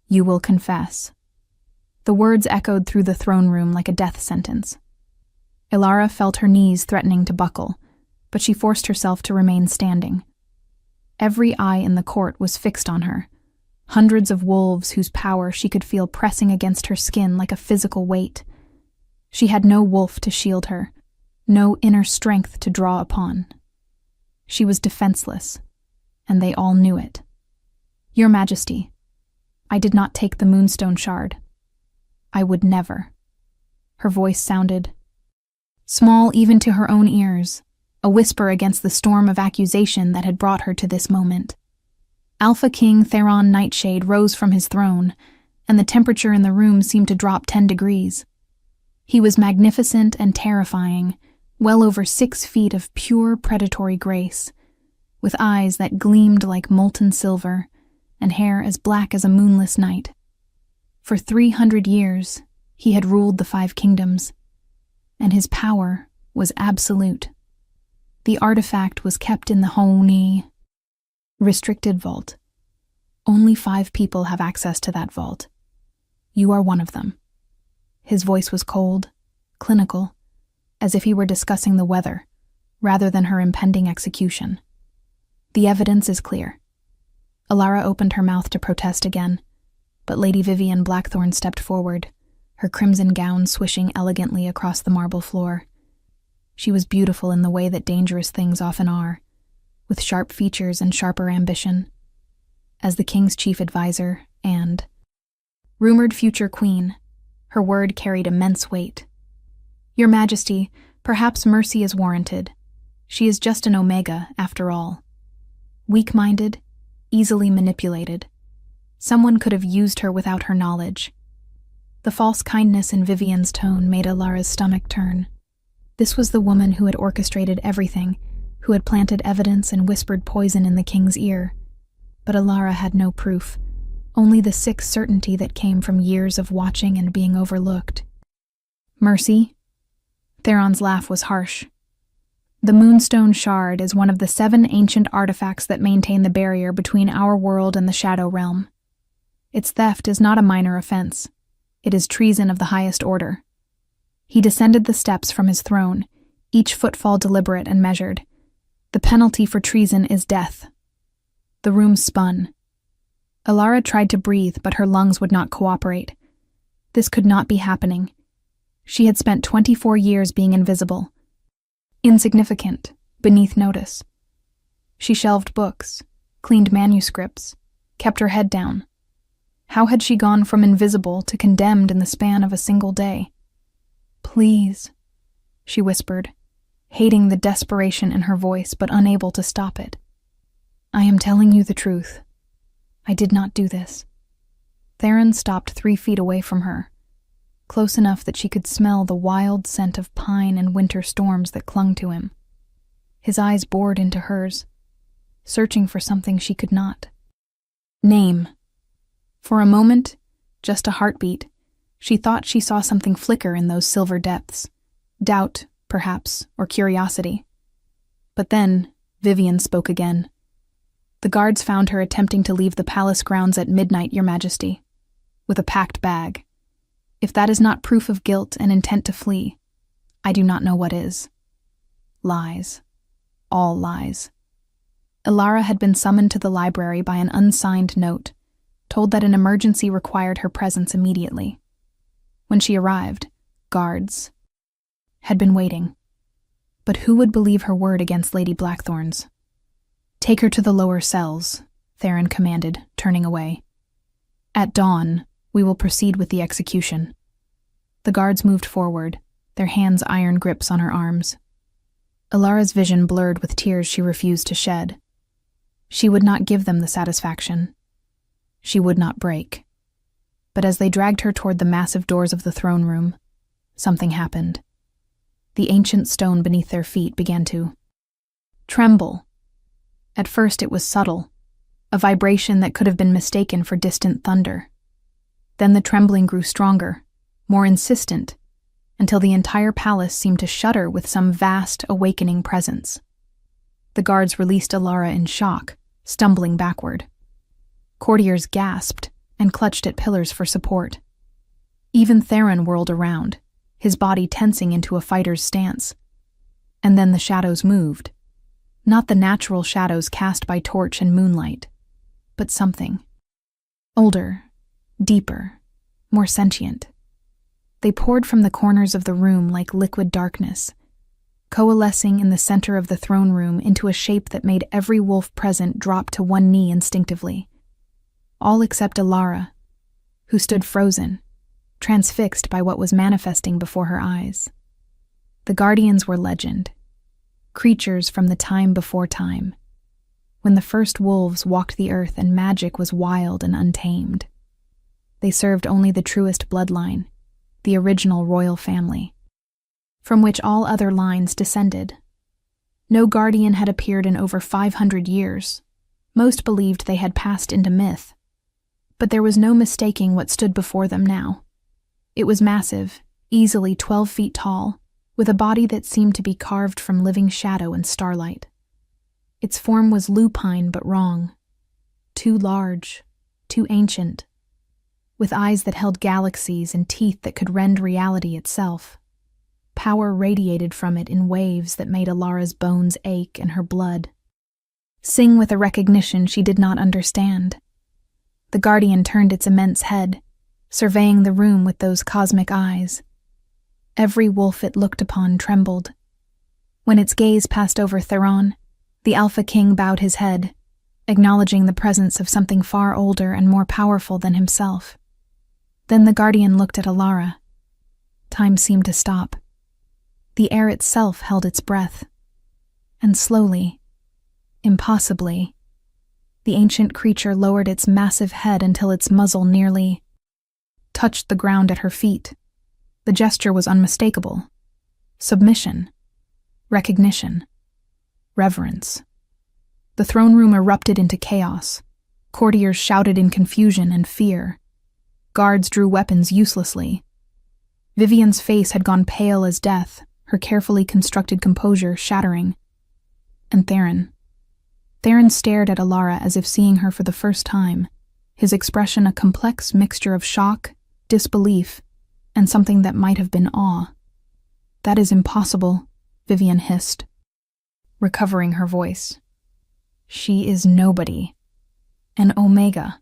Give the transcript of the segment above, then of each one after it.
You will confess." The words echoed through the throne room like a death sentence. Ilara felt her knees threatening to buckle, but she forced herself to remain standing. Every eye in the court was fixed on her, hundreds of wolves whose power she could feel pressing against her skin like a physical weight. She had no wolf to shield her, no inner strength to draw upon. She was defenseless, and they all knew it. "Your Majesty, I did not take the moonstone shard. I would never." Her voice sounded small even to her own ears, a whisper against the storm of accusation that had brought her to this moment. Alpha King Theron Nightshade rose from his throne, and the temperature in the room seemed to drop 10 degrees. He was magnificent and terrifying, well over 6 feet of pure predatory grace, with eyes that gleamed like molten silver and hair as black as a moonless night. For 300 years, he had ruled the 5 kingdoms, and his power was absolute. The artifact was kept in the Honi restricted vault. Only 5 people have access to that vault. You are one of them. His voice was cold, clinical, as if he were discussing the weather, rather than her impending execution. The evidence is clear. Ilara opened her mouth to protest again, but Lady Vivian Blackthorn stepped forward, her crimson gown swishing elegantly across the marble floor. She was beautiful in the way that dangerous things often are, with sharp features and sharper ambition. As the king's chief advisor and rumored future queen, her word carried immense weight. "Your Majesty, perhaps mercy is warranted. She is just an Omega, after all. Weak-minded, easily manipulated. Someone could have used her without her knowledge." The false kindness in Vivian's tone made Ilara's stomach turn. This was the woman who had orchestrated everything, who had planted evidence and whispered poison in the king's ear. But Ilara had no proof, only the sick certainty that came from years of watching and being overlooked. "Mercy?" Theron's laugh was harsh. "The Moonstone Shard is one of the 7 ancient artifacts that maintain the barrier between our world and the Shadow Realm. Its theft is not a minor offense. It is treason of the highest order." He descended the steps from his throne, each footfall deliberate and measured. "The penalty for treason is death." The room spun. Ilara tried to breathe, but her lungs would not cooperate. This could not be happening. She had spent 24 years being invisible, insignificant, beneath notice. She shelved books, cleaned manuscripts, kept her head down. How had she gone from invisible to condemned in the span of a single day? "Please," she whispered, hating the desperation in her voice but unable to stop it. "I am telling you the truth. I did not do this." Theron stopped 3 feet away from her, close enough that she could smell the wild scent of pine and winter storms that clung to him. His eyes bored into hers, searching for something she could not. "Name." For a moment, just a heartbeat, she thought she saw something flicker in those silver depths. Doubt, perhaps, or curiosity. But then, Vivian spoke again. "The guards found her attempting to leave the palace grounds at midnight, Your Majesty, with a packed bag. If that is not proof of guilt and intent to flee, I do not know what is." Lies. All lies. Ilara had been summoned to the library by an unsigned note, told that an emergency required her presence immediately. When she arrived, guards had been waiting. But who would believe her word against Lady Blackthorn's? "Take her to the lower cells," Theron commanded, turning away. "At dawn, we will proceed with the execution." The guards moved forward, their hands iron grips on her arms. Ilara's vision blurred with tears she refused to shed. She would not give them the satisfaction. She would not break. But as they dragged her toward the massive doors of the throne room, something happened. The ancient stone beneath their feet began to tremble. At first it was subtle, a vibration that could have been mistaken for distant thunder. Then the trembling grew stronger, more insistent, until the entire palace seemed to shudder with some vast, awakening presence. The guards released Ilara in shock, stumbling backward. Courtiers gasped, and clutched at pillars for support. Even Theron whirled around, his body tensing into a fighter's stance. And then the shadows moved. Not the natural shadows cast by torch and moonlight, but something. Older, deeper, more sentient. They poured from the corners of the room like liquid darkness, coalescing in the center of the throne room into a shape that made every wolf present drop to one knee instinctively. All except Alara, who stood frozen, transfixed by what was manifesting before her eyes. The Guardians were legend, creatures from the time before time, when the first wolves walked the earth and magic was wild and untamed. They served only the truest bloodline, the original royal family, from which all other lines descended. No guardian had appeared in over 500 years. Most believed they had passed into myth. But there was no mistaking what stood before them now. It was massive, easily 12 feet tall, with a body that seemed to be carved from living shadow and starlight. Its form was lupine but wrong. Too large, too ancient, with eyes that held galaxies and teeth that could rend reality itself. Power radiated from it in waves that made Alara's bones ache and her blood sing with a recognition she did not understand. The Guardian turned its immense head, surveying the room with those cosmic eyes. Every wolf it looked upon trembled. When its gaze passed over Theron, the Alpha King bowed his head, acknowledging the presence of something far older and more powerful than himself. Then the Guardian looked at Alara. Time seemed to stop. The air itself held its breath. And slowly, impossibly, the ancient creature lowered its massive head until its muzzle nearly touched the ground at her feet. The gesture was unmistakable. Submission, recognition, reverence. The throne room erupted into chaos. Courtiers shouted in confusion and fear. Guards drew weapons uselessly. Vivian's face had gone pale as death, her carefully constructed composure shattering. And Theron. Theron stared at Alara as if seeing her for the first time, his expression a complex mixture of shock, disbelief, and something that might have been awe. "That is impossible," Vivian hissed, recovering her voice. "She is nobody. An Omega.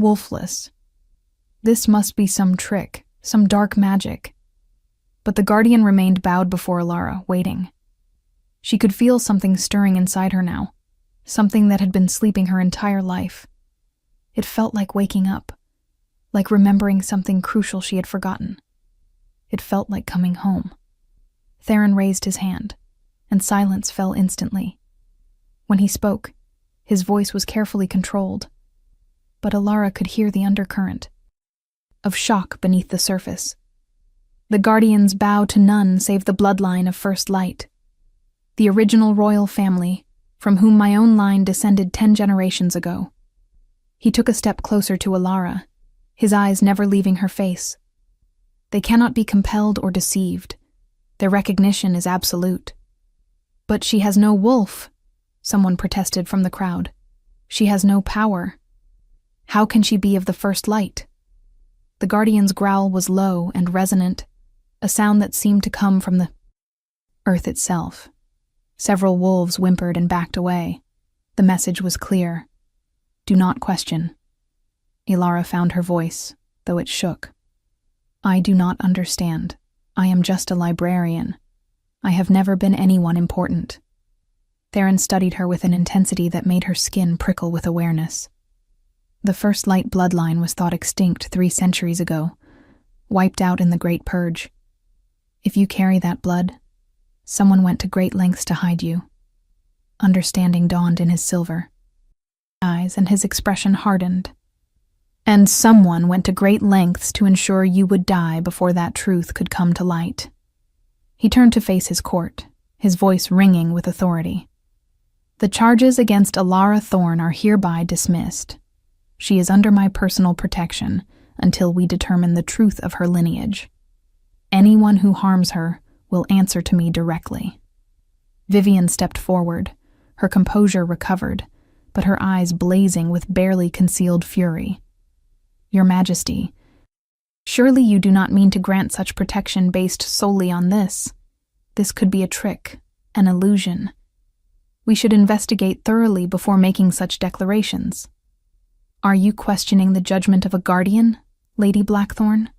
Wolfless. This must be some trick, some dark magic." But the Guardian remained bowed before Alara, waiting. She could feel something stirring inside her now, something that had been sleeping her entire life. It felt like waking up, like remembering something crucial she had forgotten. It felt like coming home. Theron raised his hand, and silence fell instantly. When he spoke, his voice was carefully controlled, but Alara could hear the undercurrent of shock beneath the surface. The Guardians bow to none save the bloodline of First Light, the original royal family, from whom my own line descended 10 generations ago. He took a step closer to Alara, his eyes never leaving her face. They cannot be compelled or deceived. Their recognition is absolute. "But she has no wolf," someone protested from the crowd. "She has no power. How can she be of the First Light?" The Guardian's growl was low and resonant, a sound that seemed to come from the earth itself. Several wolves whimpered and backed away. The message was clear. Do not question. Alara found her voice, though it shook. "I do not understand. I am just a librarian. I have never been anyone important." Theron studied her with an intensity that made her skin prickle with awareness. The First Light bloodline was thought extinct 3 centuries ago, wiped out in the Great Purge. If you carry that blood, someone went to great lengths to hide you. Understanding dawned in his silver eyes, and his expression hardened. And someone went to great lengths to ensure you would die before that truth could come to light. He turned to face his court, his voice ringing with authority. "The charges against Alara Thorne are hereby dismissed. She is under my personal protection until we determine the truth of her lineage. Anyone who harms her will answer to me directly." Vivian stepped forward, her composure recovered, but her eyes blazing with barely concealed fury. Your Majesty, surely you do not mean to grant such protection based solely on this. This could be a trick, an illusion. We should investigate thoroughly before making such declarations. Are you questioning the judgment of a guardian, Lady Blackthorn?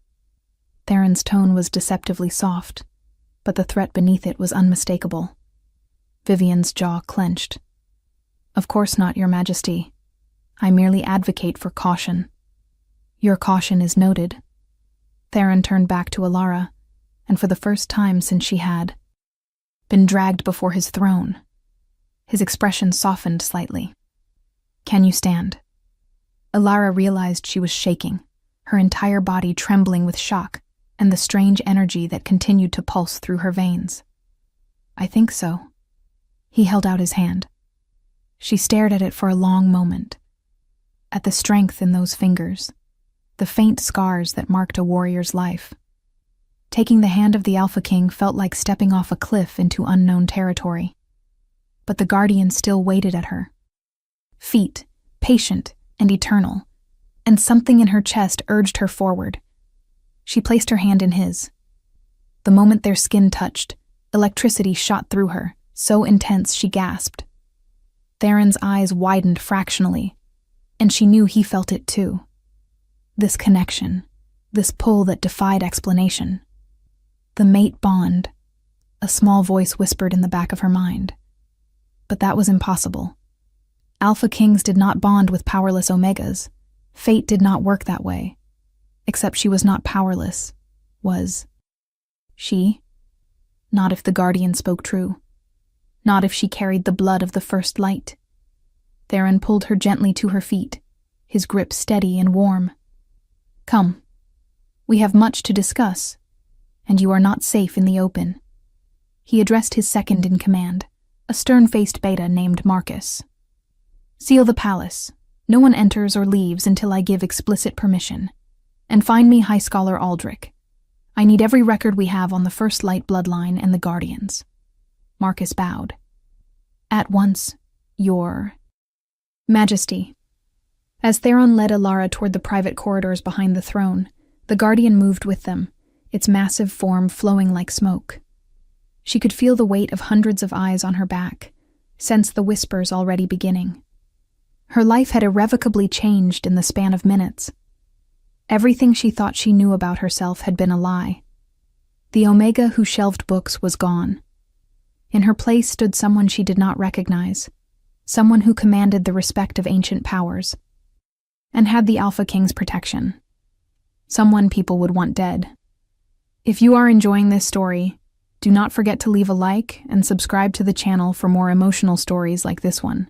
Theron's tone was deceptively soft, but the threat beneath it was unmistakable. Vivian's jaw clenched. Of course not, Your Majesty. I merely advocate for caution. Your caution is noted. Theron turned back to Alara, and for the first time since she had been dragged before his throne, his expression softened slightly. Can you stand? Alara realized she was shaking, her entire body trembling with shock and the strange energy that continued to pulse through her veins. I think so. He held out his hand. She stared at it for a long moment, at the strength in those fingers, the faint scars that marked a warrior's life. Taking the hand of the Alpha King felt like stepping off a cliff into unknown territory. But the Guardian still waited at her. Feet, patient and eternal, and something in her chest urged her forward. She placed her hand in his. The moment their skin touched, electricity shot through her, so intense she gasped. Theron's eyes widened fractionally, and she knew he felt it too. This connection, this pull that defied explanation. The mate bond, a small voice whispered in the back of her mind. But that was impossible. Alpha Kings did not bond with powerless Omegas. Fate did not work that way. Except she was not powerless, was she? Not if the Guardian spoke true. Not if she carried the blood of the first light. Theron pulled her gently to her feet, his grip steady and warm. Come. We have much to discuss, and you are not safe in the open. He addressed his second in command, a stern-faced beta named Marcus. Seal the palace. No one enters or leaves until I give explicit permission. And find me High Scholar Aldrich. I need every record we have on the First Light bloodline and the Guardians. Marcus bowed. At once, Your Majesty. As Theron led Alara toward the private corridors behind the throne, the Guardian moved with them, its massive form flowing like smoke. She could feel the weight of hundreds of eyes on her back, sense the whispers already beginning. Her life had irrevocably changed in the span of minutes. Everything she thought she knew about herself had been a lie. The Omega who shelved books was gone. In her place stood someone she did not recognize, someone who commanded the respect of ancient powers, and had the Alpha King's protection. Someone people would want dead. If you are enjoying this story, do not forget to leave a like and subscribe to the channel for more emotional stories like this one.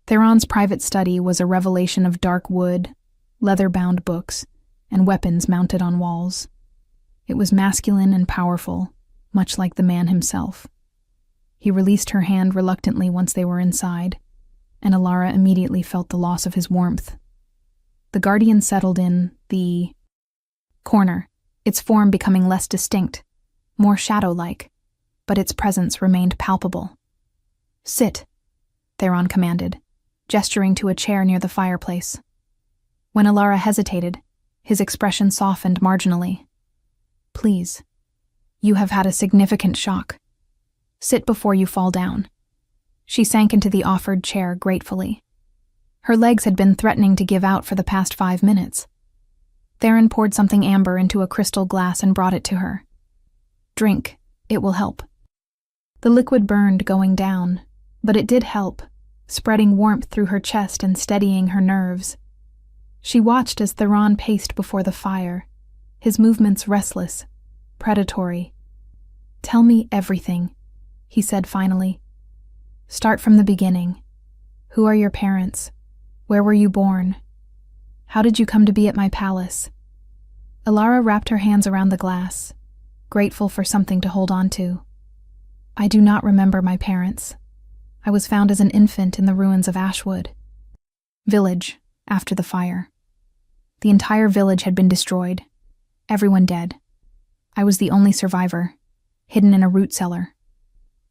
Theron's private study was a revelation of dark wood, leather-bound books, and weapons mounted on walls. It was masculine and powerful, much like the man himself. He released her hand reluctantly once they were inside, and Alara immediately felt the loss of his warmth. The Guardian settled in the corner, its form becoming less distinct, more shadow-like, but its presence remained palpable. Sit, Theron commanded, gesturing to a chair near the fireplace. When Alara hesitated, his expression softened marginally. Please, you have had a significant shock. Sit before you fall down. She sank into the offered chair gratefully. Her legs had been threatening to give out for the past 5 minutes. Theron poured something amber into a crystal glass and brought it to her. Drink, it will help. The liquid burned going down, but it did help, spreading warmth through her chest and steadying her nerves. She watched as Theron paced before the fire, his movements restless, predatory. Tell me everything, he said finally. Start from the beginning. Who are your parents? Where were you born? How did you come to be at my palace? Alara wrapped her hands around the glass, grateful for something to hold on to. I do not remember my parents. I was found as an infant in the ruins of Ashwood. Village, after the fire. The entire village had been destroyed. Everyone dead. I was the only survivor, hidden in a root cellar.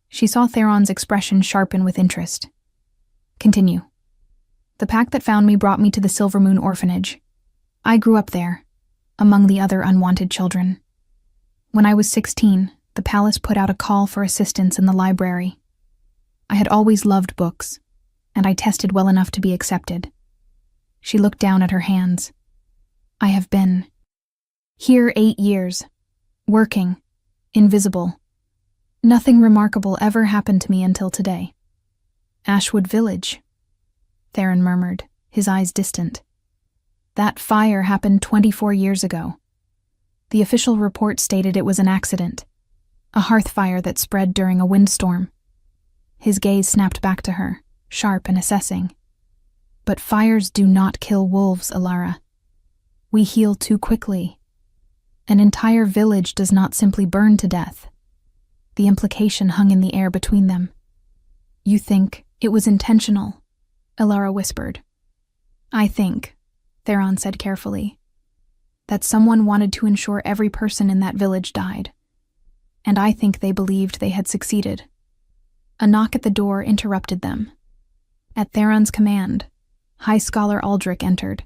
She saw Theron's expression sharpen with interest. Continue. The pack that found me brought me to the Silver Moon Orphanage. I grew up there, among the other unwanted children. When I was 16, the palace put out a call for assistance in the library. I had always loved books, and I tested well enough to be accepted. She looked down at her hands. I have been here 8 years, working, invisible. Nothing remarkable ever happened to me until today. Ashwood Village, Theron murmured, his eyes distant. That fire happened 24 years ago. The official report stated it was an accident, a hearth fire that spread during a windstorm. His gaze snapped back to her, sharp and assessing. But fires do not kill wolves, Alara. We heal too quickly. An entire village does not simply burn to death. The implication hung in the air between them. You think it was intentional, Alara whispered. I think, Theron said carefully, that someone wanted to ensure every person in that village died. And I think they believed they had succeeded. A knock at the door interrupted them. At Theron's command, High Scholar Aldrich entered,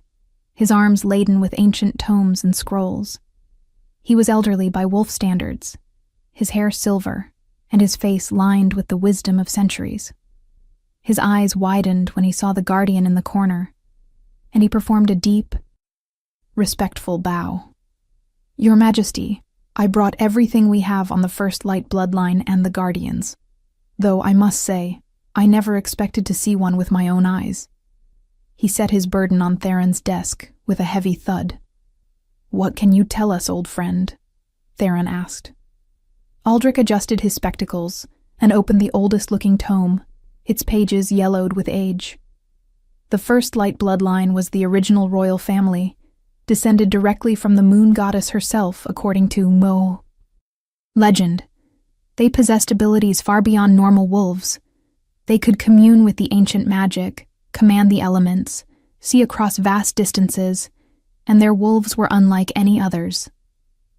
his arms laden with ancient tomes and scrolls. He was elderly by wolf standards, his hair silver, and his face lined with the wisdom of centuries. His eyes widened when he saw the guardian in the corner, and he performed a deep, respectful bow. Your Majesty, I brought everything we have on the First Light bloodline and the Guardians, though I must say, I never expected to see one with my own eyes. He set his burden on Theron's desk with a heavy thud. What can you tell us, old friend? Theron asked. Aldrich adjusted his spectacles and opened the oldest-looking tome, its pages yellowed with age. The First Light bloodline was the original royal family, descended directly from the moon goddess herself, according to Mo. Legend. They possessed abilities far beyond normal wolves. They could commune with the ancient magic, command the elements, see across vast distances, and their wolves were unlike any others.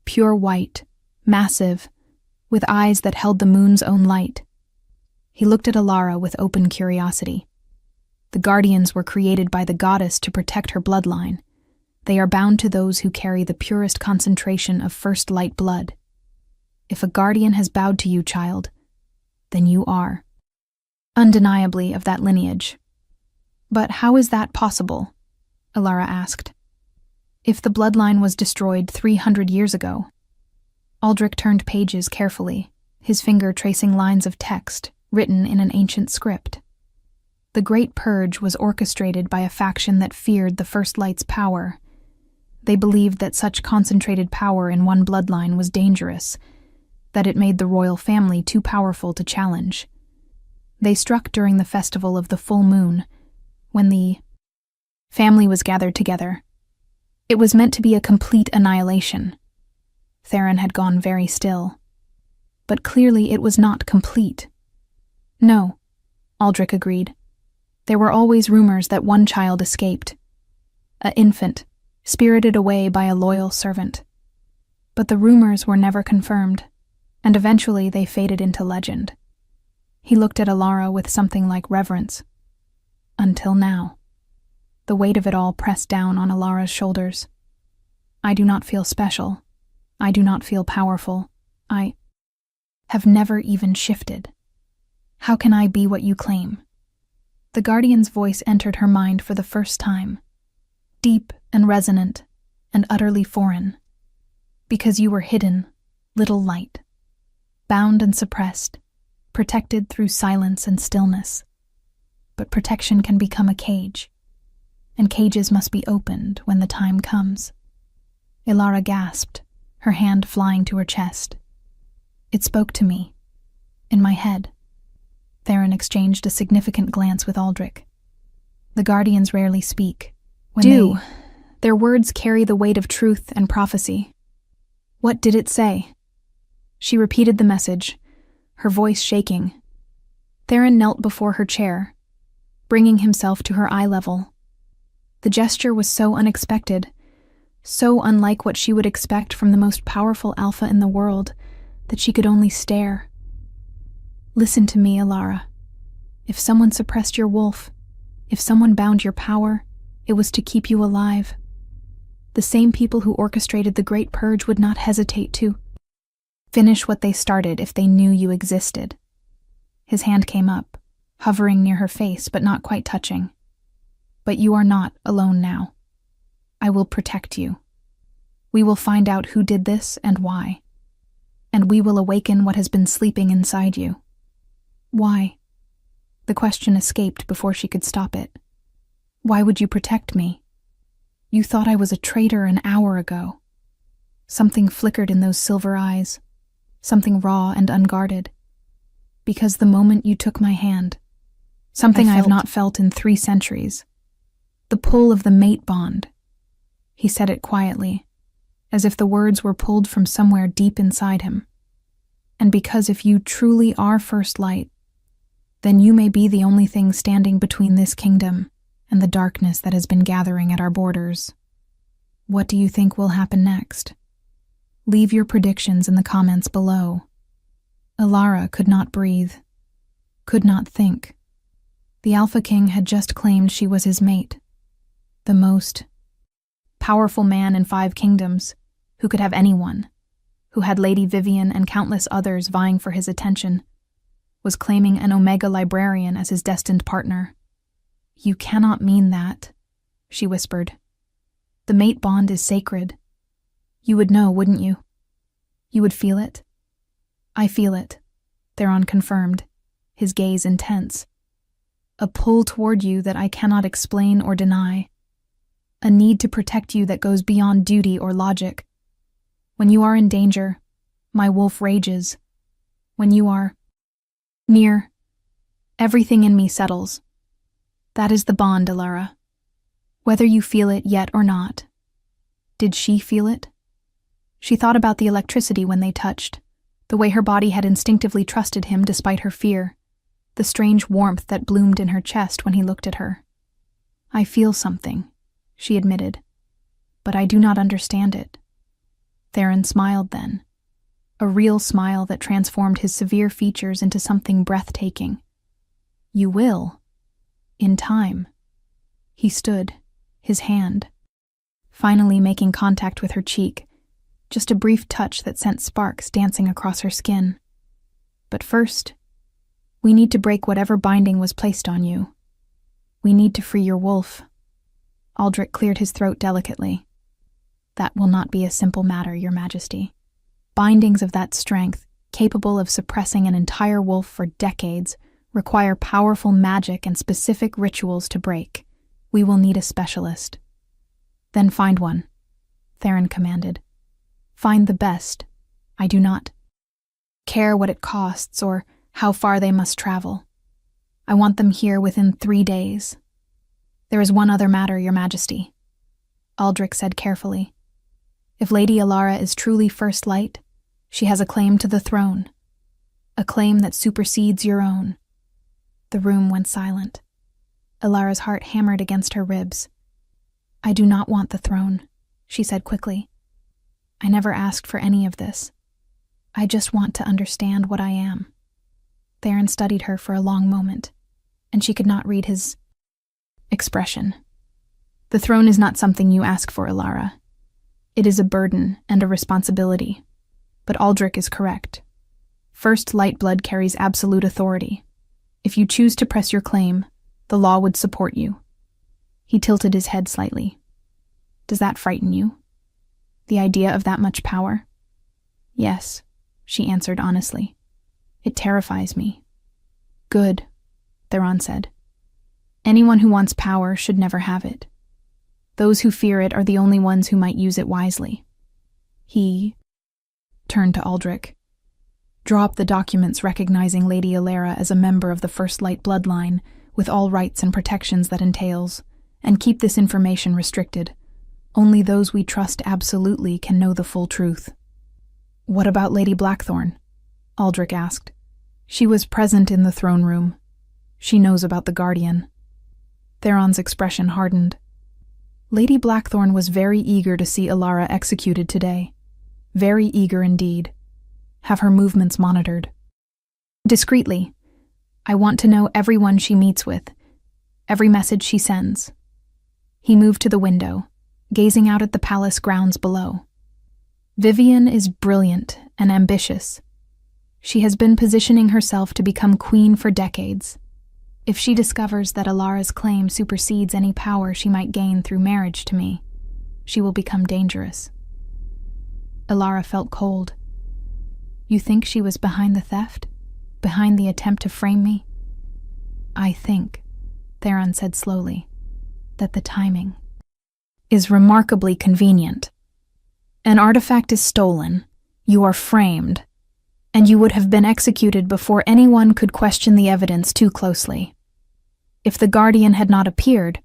Pure white, massive, with eyes that held the moon's own light. He looked at Alara with open curiosity. The guardians were created by the goddess to protect her bloodline. They are bound to those who carry the purest concentration of First Light blood. If a guardian has bowed to you, child, then you are undeniably of that lineage. But how is that possible? Alara asked. If the bloodline was destroyed 300 years ago. Aldrich turned pages carefully, his finger tracing lines of text written in an ancient script. The Great Purge was orchestrated by a faction that feared the First Light's power. They believed that such concentrated power in one bloodline was dangerous, that it made the royal family too powerful to challenge. They struck during the festival of the full moon, when the family was gathered together. It was meant to be a complete annihilation. Theron had gone very still. But clearly it was not complete. No, Aldrich agreed. There were always rumors that one child escaped. An infant, spirited away by a loyal servant. But the rumors were never confirmed, and eventually they faded into legend. He looked at Alara with something like reverence. Until now. The weight of it all pressed down on Alara's shoulders. I do not feel special. I do not feel powerful. I have never even shifted. How can I be what you claim? The guardian's voice entered her mind for the first time, deep and resonant and utterly foreign. Because you were hidden, little light, bound and suppressed, protected through silence and stillness. But protection can become a cage, and cages must be opened when the time comes. Alara gasped, her hand flying to her chest. It spoke to me, in my head. Theron exchanged a significant glance with Aldrich. The guardians rarely speak. Their words carry the weight of truth and prophecy. What did it say? She repeated the message, her voice shaking. Theron knelt before her chair, bringing himself to her eye level. The gesture was so unexpected, so unlike what she would expect from the most powerful alpha in the world, that she could only stare. Listen to me, Alara. If someone suppressed your wolf, if someone bound your power, it was to keep you alive. The same people who orchestrated the Great Purge would not hesitate to finish what they started if they knew you existed. His hand came up, hovering near her face but not quite touching. But you are not alone now. I will protect you. We will find out who did this and why. And we will awaken what has been sleeping inside you. Why? The question escaped before she could stop it. Why would you protect me? You thought I was a traitor an hour ago. Something flickered in those silver eyes, something raw and unguarded. Because the moment you took my hand, something I have not felt in 3 centuries, the pull of the mate bond. He said it quietly, as if the words were pulled from somewhere deep inside him. And because if you truly are First Light, then you may be the only thing standing between this kingdom and the darkness that has been gathering at our borders. What do you think will happen next? Leave your predictions in the comments below. Elara could not breathe, could not think. The Alpha King had just claimed she was his mate, the most powerful man in 5 kingdoms, who could have anyone, who had Lady Vivian and countless others vying for his attention, was claiming an Omega librarian as his destined partner. You cannot mean that, she whispered. The mate bond is sacred. You would know, wouldn't you? You would feel it? I feel it, Theron confirmed, his gaze intense. A pull toward you that I cannot explain or deny. A need to protect you that goes beyond duty or logic. When you are in danger, my wolf rages. When you are near, everything in me settles. That is the bond, Elara. Whether you feel it yet or not. Did she feel it? She thought about the electricity when they touched, the way her body had instinctively trusted him despite her fear, the strange warmth that bloomed in her chest when he looked at her. I feel something, she admitted, but I do not understand it. Theron smiled then, a real smile that transformed his severe features into something breathtaking. You will, in time. He stood, his hand, finally making contact with her cheek, just a brief touch that sent sparks dancing across her skin. But first, we need to break whatever binding was placed on you. We need to free your wolf. Aldrich cleared his throat delicately. That will not be a simple matter, Your Majesty. Bindings of that strength, capable of suppressing an entire wolf for decades, require powerful magic and specific rituals to break. We will need a specialist. Then find one, Theron commanded. Find the best. I do not care what it costs or how far they must travel. I want them here within 3 days. There is one other matter, Your Majesty, Aldrich said carefully. If Lady Elara is truly First Light, she has a claim to the throne, a claim that supersedes your own. The room went silent. Elara's heart hammered against her ribs. I do not want the throne, she said quickly. I never asked for any of this. I just want to understand what I am. Theron studied her for a long moment, and she could not read his expression. The throne is not something you ask for, Elara. It is a burden and a responsibility. But Aldrich is correct. First Light blood carries absolute authority. If you choose to press your claim, the law would support you. He tilted his head slightly. Does that frighten you? The idea of that much power? Yes, she answered honestly. It terrifies me. Good, Theron said. Anyone who wants power should never have it. Those who fear it are the only ones who might use it wisely. He turned to Aldrich. Draw up the documents recognizing Lady Elara as a member of the First Light bloodline, with all rights and protections that entails, and keep this information restricted. Only those we trust absolutely can know the full truth. What about Lady Blackthorn? Aldrich asked. She was present in the throne room. She knows about the Guardian. Theron's expression hardened. Lady Blackthorn was very eager to see Elara executed today. Very eager indeed. Have her movements monitored. Discreetly. I want to know everyone she meets with, every message she sends. He moved to the window, gazing out at the palace grounds below. Vivian is brilliant and ambitious. She has been positioning herself to become queen for decades. If she discovers that Alara's claim supersedes any power she might gain through marriage to me, she will become dangerous. Alara felt cold. You think she was behind the theft? Behind the attempt to frame me? I think, Theron said slowly, that the timing is remarkably convenient. An artifact is stolen, you are framed, and you would have been executed before anyone could question the evidence too closely. If the Guardian had not appeared,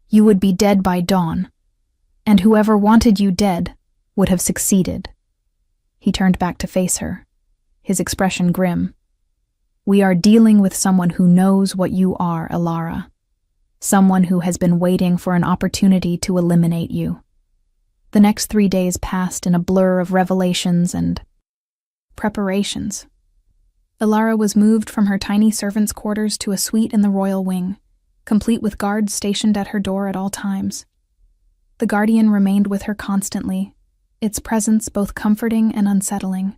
you would be dead by dawn, and whoever wanted you dead would have succeeded. He turned back to face her, his expression grim. We are dealing with someone who knows what you are, Alara. Someone who has been waiting for an opportunity to eliminate you. The next 3 days passed in a blur of revelations and preparations. Alara was moved from her tiny servants' quarters to a suite in the royal wing, complete with guards stationed at her door at all times. The Guardian remained with her constantly, its presence both comforting and unsettling.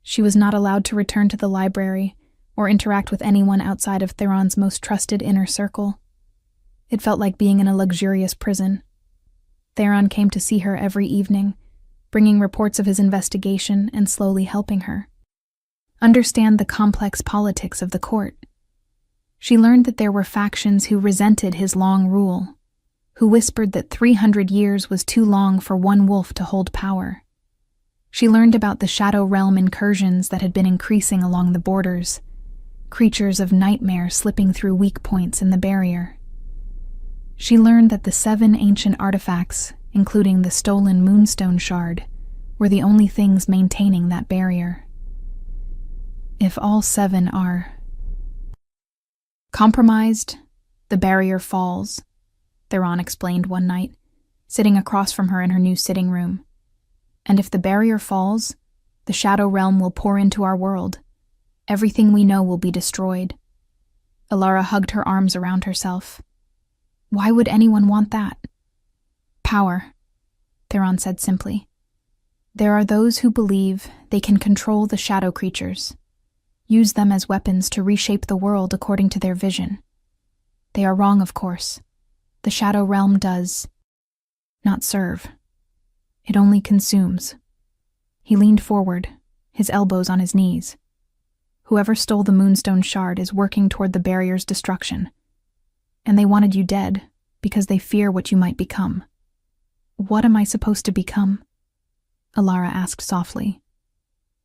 She was not allowed to return to the library or interact with anyone outside of Theron's most trusted inner circle. It felt like being in a luxurious prison. Theron came to see her every evening, bringing reports of his investigation and slowly helping her understand the complex politics of the court. She learned that there were factions who resented his long rule, who whispered that 300 years was too long for one wolf to hold power. She learned about the Shadow Realm incursions that had been increasing along the borders, creatures of nightmare slipping through weak points in the barrier. She learned that the 7 ancient artifacts, including the stolen Moonstone Shard, were the only things maintaining that barrier. If all 7 are compromised, the barrier falls, Theron explained one night, sitting across from her in her new sitting room. And if the barrier falls, the Shadow Realm will pour into our world. Everything we know will be destroyed. Alara hugged her arms around herself. Why would anyone want that? Power, Theron said simply. There are those who believe they can control the shadow creatures, use them as weapons to reshape the world according to their vision. They are wrong, of course. The Shadow Realm does not serve. It only consumes. He leaned forward, his elbows on his knees. Whoever stole the Moonstone Shard is working toward the barrier's destruction. And they wanted you dead because they fear what you might become. What am I supposed to become? Alara asked softly.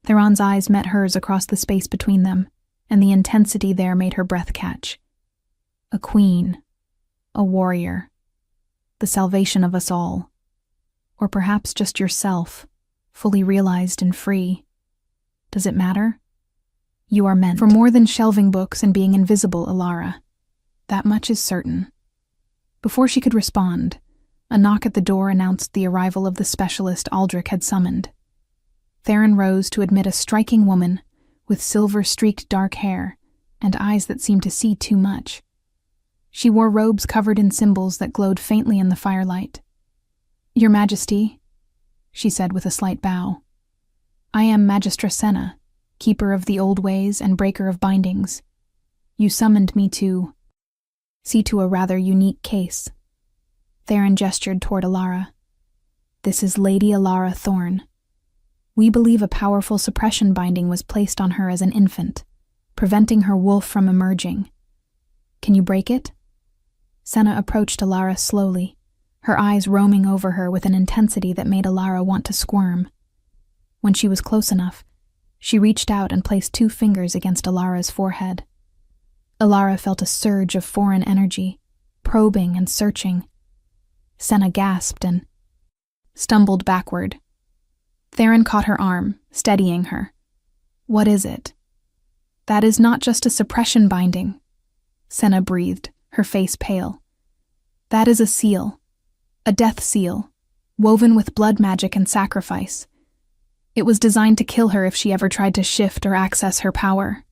Theron's eyes met hers across the space between them, and the intensity there made her breath catch. A queen, a warrior, the salvation of us all. Or perhaps just yourself, fully realized and free. Does it matter? You are meant for more than shelving books and being invisible, Alara. That much is certain. Before she could respond, a knock at the door announced the arrival of the specialist Aldrich had summoned. Theron rose to admit a striking woman with silver-streaked dark hair and eyes that seemed to see too much. She wore robes covered in symbols that glowed faintly in the firelight. Your Majesty, she said with a slight bow. I am Magistra Senna, keeper of the old ways and breaker of bindings. You summoned me to see to a rather unique case. Theron gestured toward Alara. This is Lady Alara Thorne. We believe a powerful suppression binding was placed on her as an infant, preventing her wolf from emerging. Can you break it? Senna approached Alara slowly, her eyes roaming over her with an intensity that made Alara want to squirm. When she was close enough, she reached out and placed 2 fingers against Alara's forehead. Alara felt a surge of foreign energy, probing and searching. Senna gasped and stumbled backward. Theron caught her arm, steadying her. What is it? That is not just a suppression binding, Senna breathed, her face pale. That is a seal, a death seal, woven with blood magic and sacrifice. It was designed to kill her if she ever tried to shift or access her power.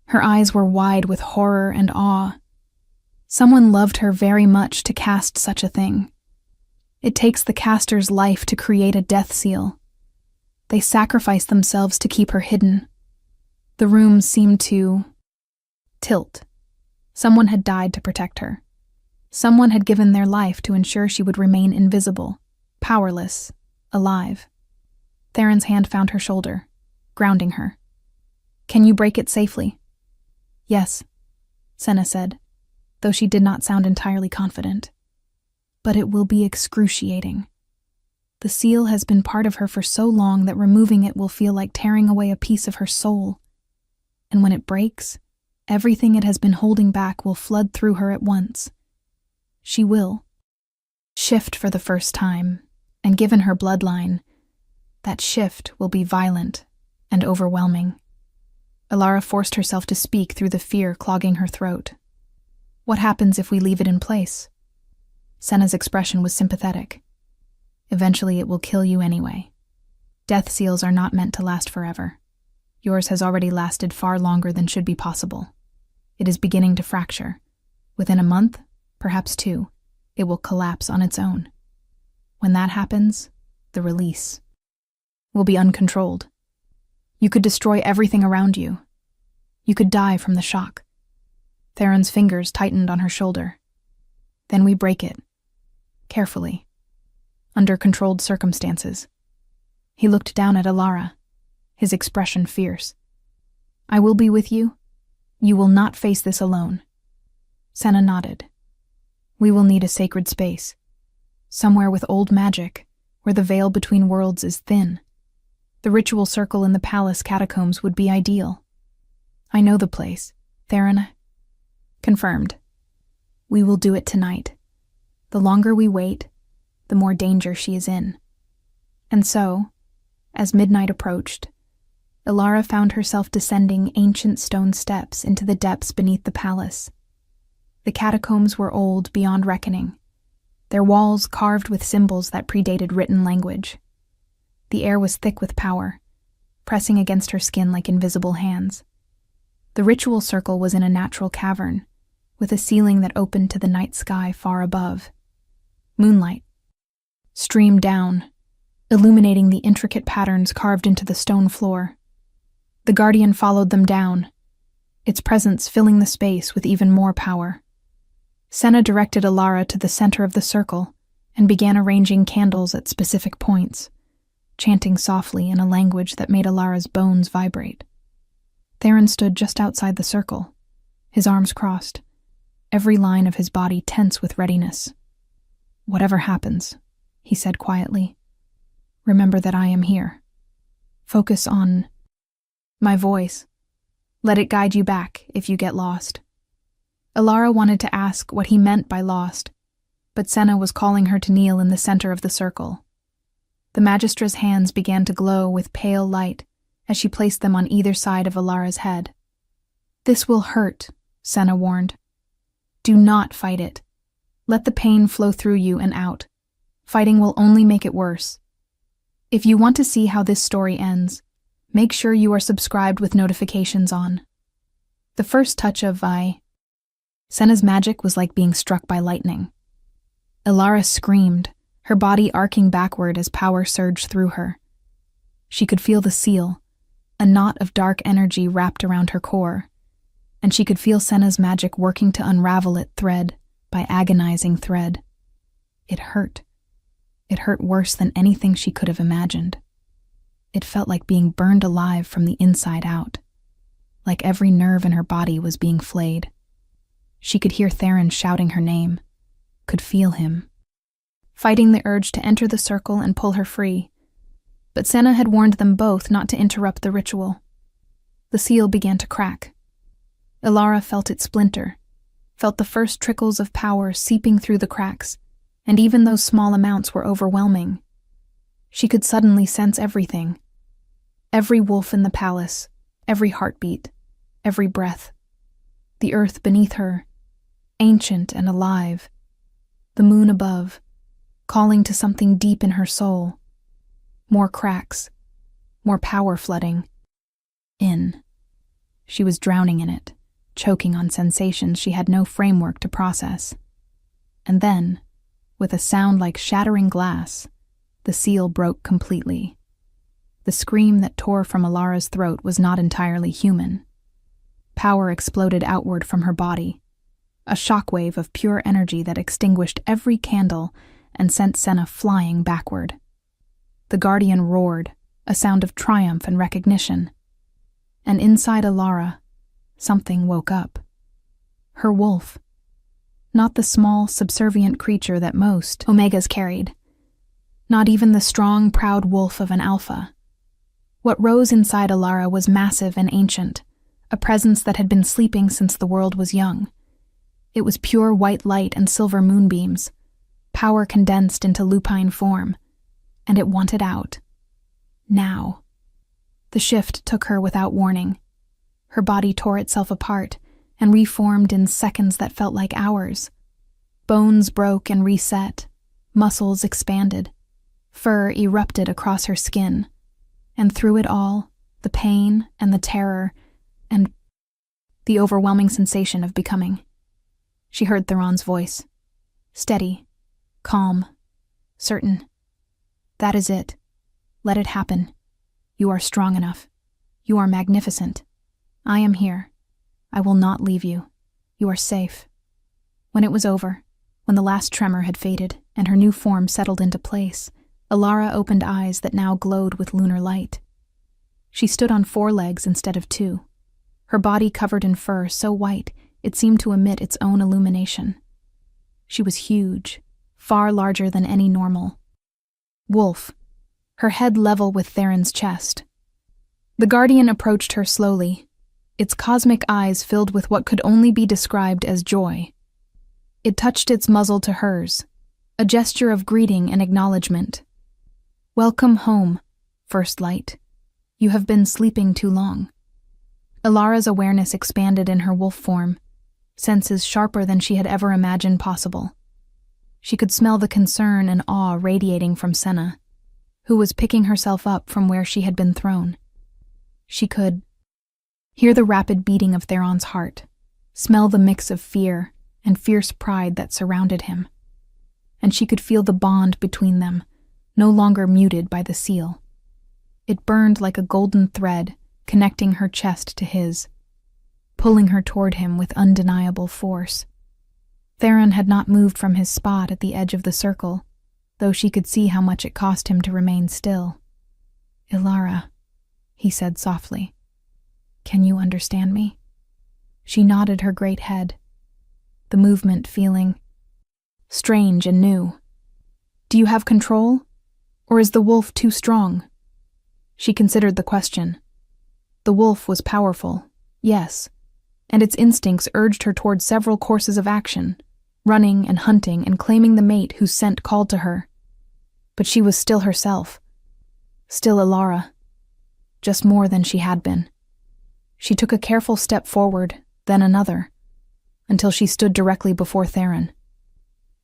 Her eyes were wide with horror and awe. Someone loved her very much to cast such a thing. It takes the caster's life to create a death seal. They sacrifice themselves to keep her hidden. The room seemed to tilt. Someone had died to protect her. Someone had given their life to ensure she would remain invisible, powerless, alive. Theron's hand found her shoulder, grounding her. "Can you break it safely?" "Yes," Senna said, though she did not sound entirely confident. "But it will be excruciating. The seal has been part of her for so long that removing it will feel like tearing away a piece of her soul. And when it breaks, everything it has been holding back will flood through her at once. She will shift for the first time, and given her bloodline, that shift will be violent and overwhelming." Elara forced herself to speak through the fear clogging her throat. "What happens if we leave it in place?" Senna's expression was sympathetic. "Eventually it will kill you anyway. Death seals are not meant to last forever. Yours has already lasted far longer than should be possible. It is beginning to fracture. Within a month, perhaps 2, it will collapse on its own. When that happens, the release will be uncontrolled. You could destroy everything around you. You could die from the shock." Theron's fingers tightened on her shoulder. "Then we break it. Carefully. Under controlled circumstances." He looked down at Elara, his expression fierce. "I will be with you. You will not face this alone." Senna nodded. "We will need a sacred space. Somewhere with old magic, where the veil between worlds is thin. The ritual circle in the palace catacombs would be ideal." "I know the place," Theron confirmed. "We will do it tonight. The longer we wait, the more danger she is in." And so, as midnight approached, Elara found herself descending ancient stone steps into the depths beneath the palace. The catacombs were old beyond reckoning, their walls carved with symbols that predated written language. The air was thick with power, pressing against her skin like invisible hands. The ritual circle was in a natural cavern, with a ceiling that opened to the night sky far above. Moonlight streamed down, illuminating the intricate patterns carved into the stone floor. The Guardian followed them down, its presence filling the space with even more power. Senna directed Elara to the center of the circle and began arranging candles at specific points, chanting softly in a language that made Alara's bones vibrate. Theron stood just outside the circle, his arms crossed, every line of his body tense with readiness. "Whatever happens," he said quietly, "remember that I am here. Focus on my voice. Let it guide you back if you get lost." Elara wanted to ask what he meant by lost, but Senna was calling her to kneel in the center of the circle. The Magistra's hands began to glow with pale light as she placed them on either side of Alara's head. "This will hurt," Senna warned. "Do not fight it. Let the pain flow through you and out. Fighting will only make it worse. If you want to see how this story ends, make sure you are subscribed with notifications on." The first touch of Senna's magic was like being struck by lightning. Elara screamed, her body arcing backward as power surged through her. She could feel the seal, a knot of dark energy wrapped around her core, and she could feel Senna's magic working to unravel it thread by agonizing thread. It hurt. It hurt worse than anything she could have imagined. It felt like being burned alive from the inside out, like every nerve in her body was being flayed. She could hear Theron shouting her name, could feel him, fighting the urge to enter the circle and pull her free. But Senna had warned them both not to interrupt the ritual. The seal began to crack. Elara felt it splinter, felt the first trickles of power seeping through the cracks, and even those small amounts were overwhelming. She could suddenly sense everything. Every wolf in the palace, every heartbeat, every breath. The earth beneath her, ancient and alive. The moon above, calling to something deep in her soul. More cracks, more power flooding. In. She was drowning in it, choking on sensations she had no framework to process. And then, with a sound like shattering glass, the seal broke completely. The scream that tore from Alara's throat was not entirely human. Power exploded outward from her body, a shockwave of pure energy that extinguished every candle and sent Senna flying backward. The Guardian roared, a sound of triumph and recognition. And inside Alara, something woke up. Her wolf. Not the small, subservient creature that most Omegas carried. Not even the strong, proud wolf of an alpha. What rose inside Alara was massive and ancient, a presence that had been sleeping since the world was young. It was pure white light and silver moonbeams, power condensed into lupine form, and it wanted out. Now. The shift took her without warning. Her body tore itself apart and reformed in seconds that felt like hours. Bones broke and reset, muscles expanded, fur erupted across her skin, and through it all, the pain and the terror and the overwhelming sensation of becoming. She heard Theron's voice. Steady, calm, certain. That is it. Let it happen. You are strong enough. You are magnificent. I am here. I will not leave you. You are safe. When it was over, when the last tremor had faded and her new form settled into place, Alara opened eyes that now glowed with lunar light. She stood on 4 legs instead of 2, her body covered in fur so white it seemed to emit its own illumination. She was huge, far larger than any normal. Wolf, her head level with Theron's chest. The Guardian approached her slowly, its cosmic eyes filled with what could only be described as joy. It touched its muzzle to hers, a gesture of greeting and acknowledgement. Welcome home, First Light. You have been sleeping too long. Alara's awareness expanded in her wolf form, senses sharper than she had ever imagined possible. She could smell the concern and awe radiating from Senna, who was picking herself up from where she had been thrown. She could hear the rapid beating of Theron's heart, smell the mix of fear and fierce pride that surrounded him. And she could feel the bond between them, no longer muted by the seal. It burned like a golden thread, connecting her chest to his, pulling her toward him with undeniable force. Theron had not moved from his spot at the edge of the circle, though she could see how much it cost him to remain still. Alara, he said softly, can you understand me? She nodded her great head, the movement feeling strange and new. Do you have control, or is the wolf too strong? She considered the question. The wolf was powerful, yes, and its instincts urged her toward several courses of action, running and hunting and claiming the mate whose scent called to her. But she was still herself, still Alara, just more than she had been. She took a careful step forward, then another, until she stood directly before Theron.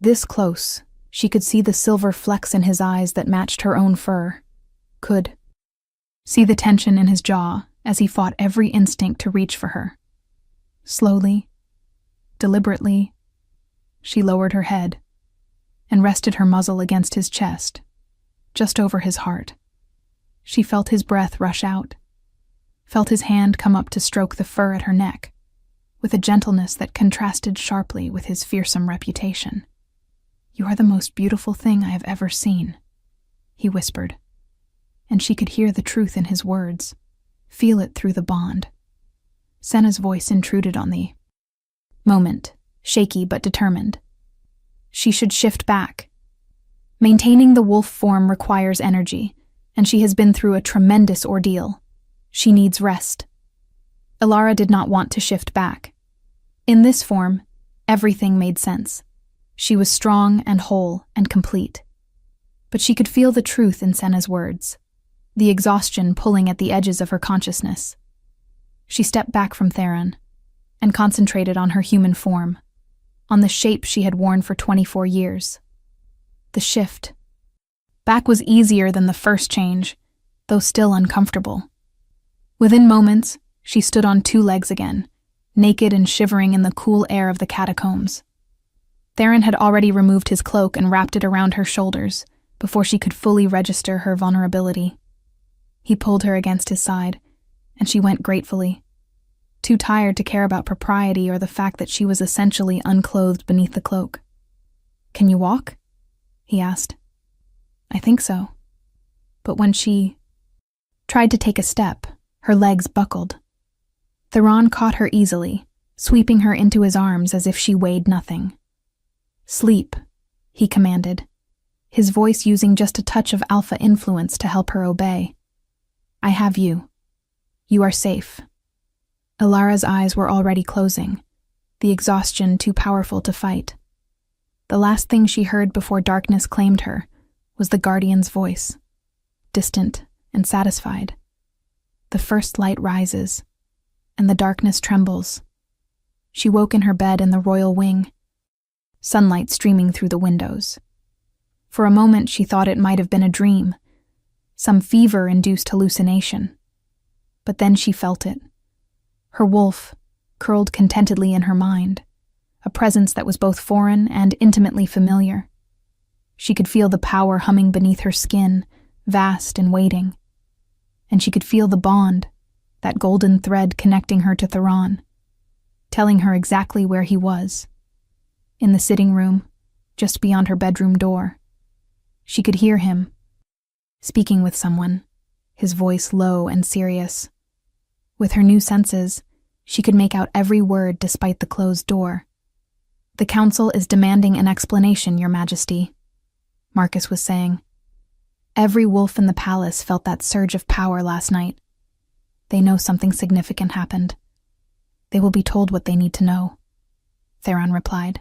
This close, she could see the silver flecks in his eyes that matched her own fur, could see the tension in his jaw as he fought every instinct to reach for her. Slowly, deliberately, she lowered her head and rested her muzzle against his chest, just over his heart. She felt his breath rush out, felt his hand come up to stroke the fur at her neck, with a gentleness that contrasted sharply with his fearsome reputation. You are the most beautiful thing I have ever seen, he whispered, and she could hear the truth in his words, feel it through the bond. Senna's voice intruded on the moment, shaky but determined. She should shift back. Maintaining the wolf form requires energy, and she has been through a tremendous ordeal. She needs rest. Alara did not want to shift back. In this form, everything made sense. She was strong and whole and complete. But she could feel the truth in Senna's words, the exhaustion pulling at the edges of her consciousness. She stepped back from Theron and concentrated on her human form, on the shape she had worn for 24 years. The shift back was easier than the first change, though still uncomfortable. Within moments, she stood on 2 legs again, naked and shivering in the cool air of the catacombs. Theron had already removed his cloak and wrapped it around her shoulders before she could fully register her vulnerability. He pulled her against his side, and she went gratefully, too tired to care about propriety or the fact that she was essentially unclothed beneath the cloak. "Can you walk?" he asked. "I think so." But when she tried to take a step, her legs buckled. Theron caught her easily, sweeping her into his arms as if she weighed nothing. "Sleep," he commanded, his voice using just a touch of alpha influence to help her obey. "I have you. You are safe." Ilara's eyes were already closing, the exhaustion too powerful to fight. The last thing she heard before darkness claimed her was the guardian's voice, distant and satisfied. The first light rises, and the darkness trembles. She woke in her bed in the royal wing, sunlight streaming through the windows. For a moment she thought it might have been a dream, some fever-induced hallucination. But then she felt it. Her wolf, curled contentedly in her mind, a presence that was both foreign and intimately familiar. She could feel the power humming beneath her skin, vast and waiting. And she could feel the bond, that golden thread connecting her to Theron, telling her exactly where he was. In the sitting room, just beyond her bedroom door. She could hear him, speaking with someone, his voice low and serious. With her new senses, she could make out every word despite the closed door. "The council is demanding an explanation, Your Majesty," Marcus was saying. "Every wolf in the palace felt that surge of power last night. They know something significant happened. They will be told what they need to know," Theron replied.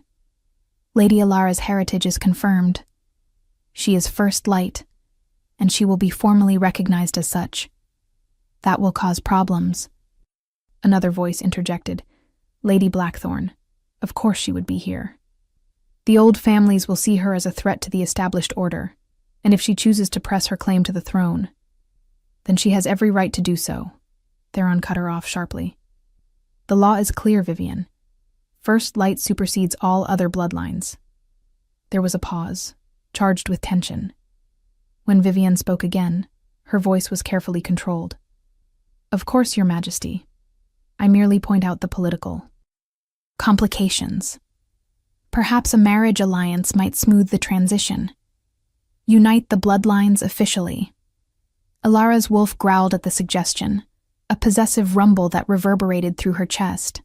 "Lady Ilara's heritage is confirmed. She is First Light, and she will be formally recognized as such. That will cause problems." Another voice interjected. "Lady Blackthorn. Of course she would be here. The old families will see her as a threat to the established order, and if she chooses to press her claim to the throne, then she has every right to do so," Theron cut her off sharply. "The law is clear, Vivian. First Light supersedes all other bloodlines." There was a pause, charged with tension. When Vivian spoke again, her voice was carefully controlled. "Of course, Your Majesty. I merely point out the political complications. Perhaps a marriage alliance might smooth the transition. Unite the bloodlines officially." Ilara's wolf growled at the suggestion, a possessive rumble that reverberated through her chest.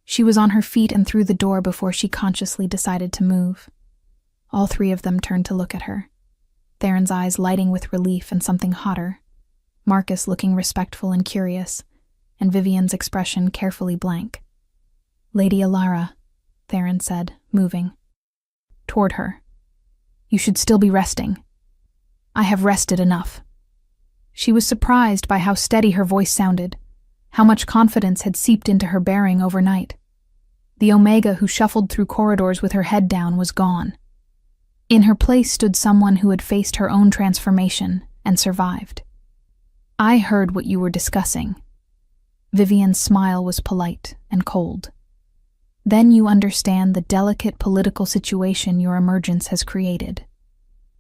She was on her feet and through the door before she consciously decided to move. All three of them turned to look at her, Theron's eyes lighting with relief and something hotter, Marcus looking respectful and curious, and Vivian's expression carefully blank. "Lady Ilara," Theron said, moving toward her. "You should still be resting. I have rested enough." She was surprised by how steady her voice sounded, how much confidence had seeped into her bearing overnight. The Omega who shuffled through corridors with her head down was gone. In her place stood someone who had faced her own transformation and survived. "I heard what you were discussing." Vivian's smile was polite and cold. "Then you understand the delicate political situation your emergence has created.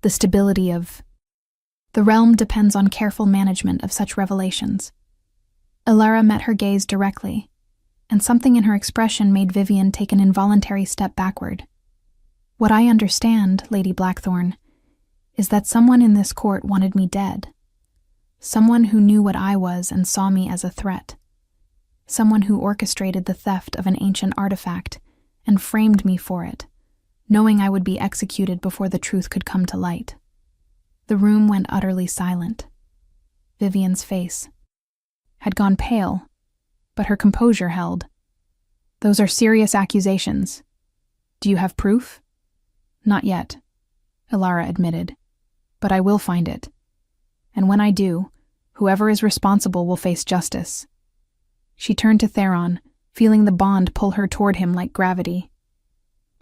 The stability of the realm depends on careful management of such revelations." Ilara met her gaze directly, and something in her expression made Vivian take an involuntary step backward. "What I understand, Lady Blackthorn, is that someone in this court wanted me dead. Someone who knew what I was and saw me as a threat. Someone who orchestrated the theft of an ancient artifact and framed me for it, knowing I would be executed before the truth could come to light." The room went utterly silent. Vivian's face had gone pale, but her composure held. "Those are serious accusations. Do you have proof?" "Not yet," Ilara admitted, "but I will find it. And when I do, whoever is responsible will face justice." She turned to Theron, feeling the bond pull her toward him like gravity.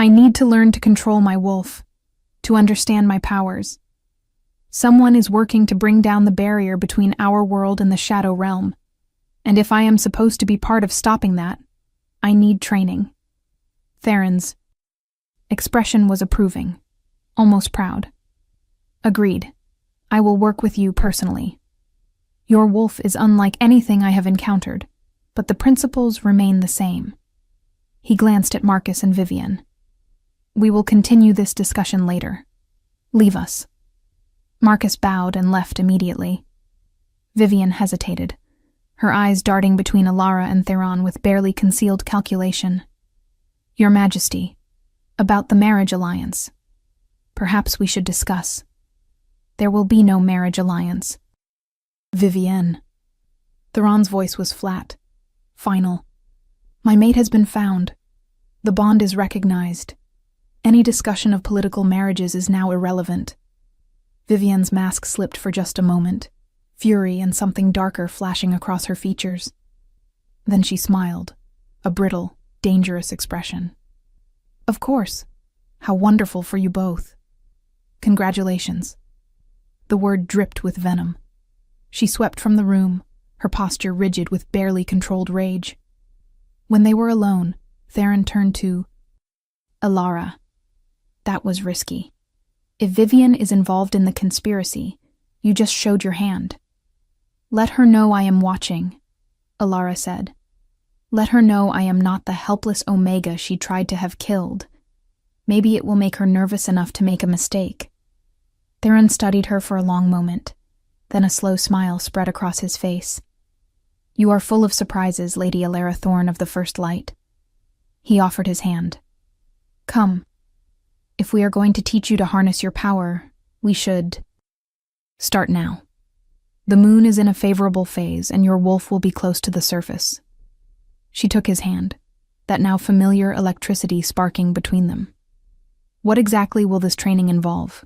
"I need to learn to control my wolf, to understand my powers. Someone is working to bring down the barrier between our world and the Shadow Realm, and if I am supposed to be part of stopping that, I need training." Theron's Expression was approving, almost proud. Agreed. I will work with you personally. Your wolf is unlike anything I have encountered, but the principles remain the same. He glanced at Marcus and Vivian. We will continue this discussion later. Leave us. Marcus bowed and left immediately. Vivian hesitated, her eyes darting between Alara and Theron with barely concealed calculation. Your Majesty, about the marriage alliance. Perhaps we should discuss. There will be no marriage alliance. Vivienne. Theron's voice was flat, final. My mate has been found. The bond is recognized. Any discussion of political marriages is now irrelevant. Vivienne's mask slipped for just a moment, fury and something darker flashing across her features. Then she smiled, a brittle, dangerous expression. Of course. How wonderful for you both. Congratulations. The word dripped with venom. She swept from the room, her posture rigid with barely controlled rage. When they were alone, Theron turned to Alara. That was risky. If Vivian is involved in the conspiracy, you just showed your hand. Let her know I am watching, Alara said. Let her know I am not the helpless Omega she tried to have killed. Maybe it will make her nervous enough to make a mistake. Theron studied her for a long moment. Then a slow smile spread across his face. You are full of surprises, Lady Alara Thorne of the First Light. He offered his hand. Come. If we are going to teach you to harness your power, we should start now. The moon is in a favorable phase, and your wolf will be close to the surface. She took his hand, that now familiar electricity sparking between them. What exactly will this training involve?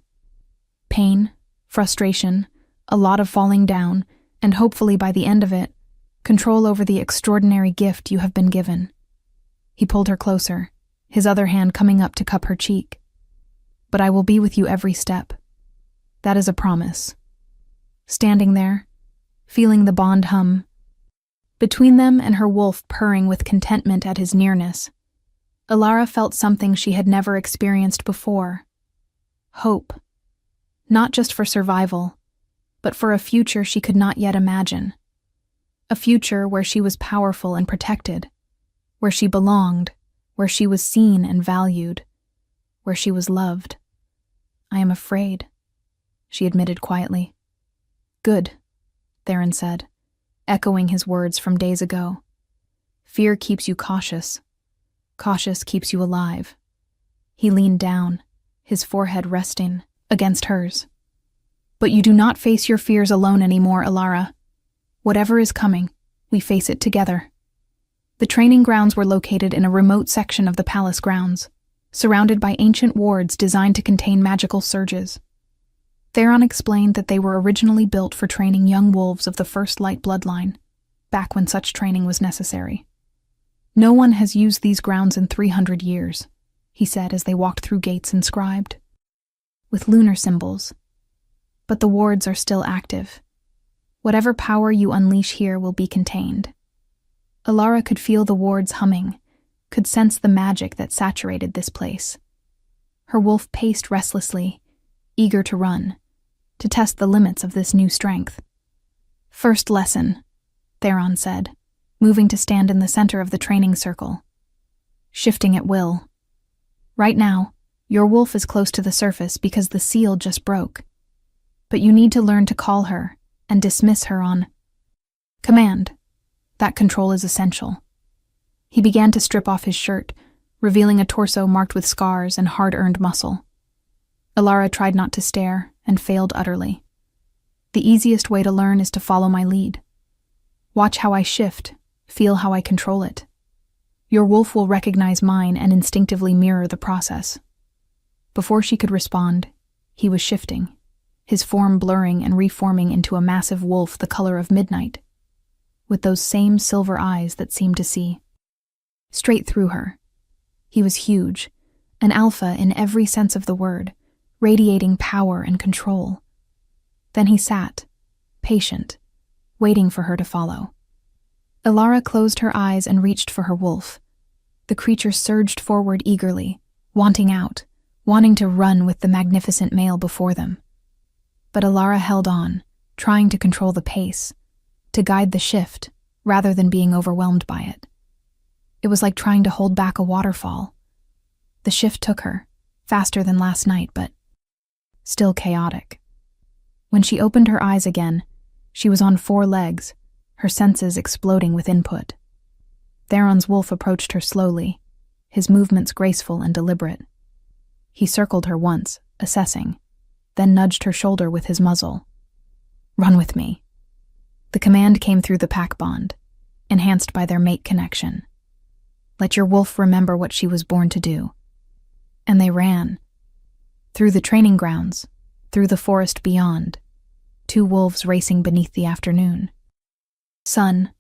Pain, frustration, a lot of falling down, and hopefully by the end of it, control over the extraordinary gift you have been given. He pulled her closer, his other hand coming up to cup her cheek. But I will be with you every step. That is a promise. Standing there, feeling the bond hum, between them and her wolf purring with contentment at his nearness, Alara felt something she had never experienced before. Hope. Not just for survival, but for a future she could not yet imagine. A future where she was powerful and protected, where she belonged, where she was seen and valued, where she was loved. I am afraid, she admitted quietly. Good, Theron said, echoing his words from days ago. Fear keeps you cautious. Cautious keeps you alive. He leaned down, his forehead resting against hers. But you do not face your fears alone anymore, Alara. Whatever is coming, we face it together. The training grounds were located in a remote section of the palace grounds, surrounded by ancient wards designed to contain magical surges. Theron explained that they were originally built for training young wolves of the First Light bloodline, back when such training was necessary. No one has used these grounds in 300 years, he said as they walked through gates inscribed with lunar symbols. But the wards are still active. Whatever power you unleash here will be contained. Alara could feel the wards humming, could sense the magic that saturated this place. Her wolf paced restlessly, eager to run, to test the limits of this new strength. First lesson, Theron said, moving to stand in the center of the training circle. Shifting at will. Right now, your wolf is close to the surface because the seal just broke. But you need to learn to call her and dismiss her on command. That control is essential. He began to strip off his shirt, revealing a torso marked with scars and hard-earned muscle. Alara tried not to stare and failed utterly. The easiest way to learn is to follow my lead. Watch how I shift, feel how I control it. Your wolf will recognize mine and instinctively mirror the process. Before she could respond, he was shifting, his form blurring and reforming into a massive wolf the color of midnight, with those same silver eyes that seemed to see straight through her. He was huge, an alpha in every sense of the word, radiating power and control. Then he sat, patient, waiting for her to follow. Alara closed her eyes and reached for her wolf. The creature surged forward eagerly, wanting out, wanting to run with the magnificent male before them. But Alara held on, trying to control the pace, to guide the shift, rather than being overwhelmed by it. It was like trying to hold back a waterfall. The shift took her, faster than last night, but still chaotic. When she opened her eyes again, she was on 4 legs, her senses exploding with input. Theron's wolf approached her slowly, his movements graceful and deliberate. He circled her once, assessing, then nudged her shoulder with his muzzle. "Run with me." The command came through the pack bond, enhanced by their mate connection. Let your wolf remember what she was born to do. And they ran. Through the training grounds, through the forest beyond, 2 wolves racing beneath the afternoon sun.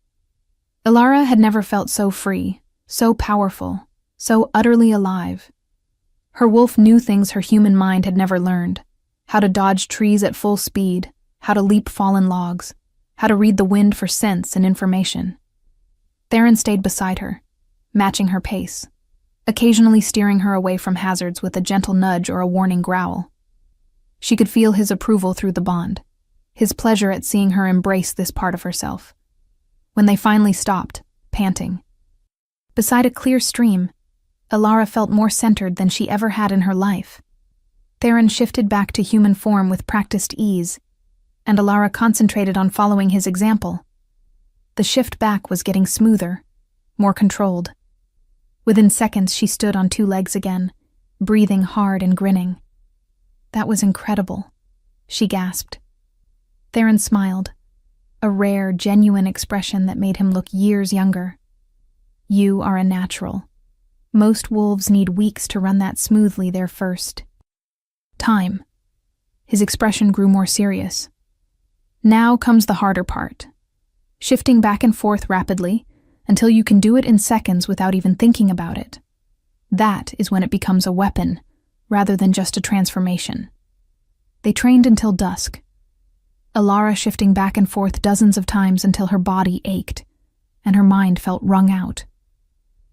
Alara had never felt so free, so powerful, so utterly alive. Her wolf knew things her human mind had never learned: how to dodge trees at full speed, how to leap fallen logs, how to read the wind for scents and information. Theron stayed beside her, matching her pace, occasionally steering her away from hazards with a gentle nudge or a warning growl. She could feel his approval through the bond, his pleasure at seeing her embrace this part of herself. When they finally stopped, panting, beside a clear stream, Alara felt more centered than she ever had in her life. Theron shifted back to human form with practiced ease, and Alara concentrated on following his example. The shift back was getting smoother, more controlled. Within seconds, she stood on 2 legs again, breathing hard and grinning. "That was incredible," she gasped. Theron smiled, a rare, genuine expression that made him look years younger. "You are a natural. Most wolves need weeks to run that smoothly their first time." His expression grew more serious. "Now comes the harder part. Shifting back and forth rapidly, until you can do it in seconds without even thinking about it. That is when it becomes a weapon, rather than just a transformation." They trained until dusk, Alara shifting back and forth dozens of times until her body ached, and her mind felt wrung out.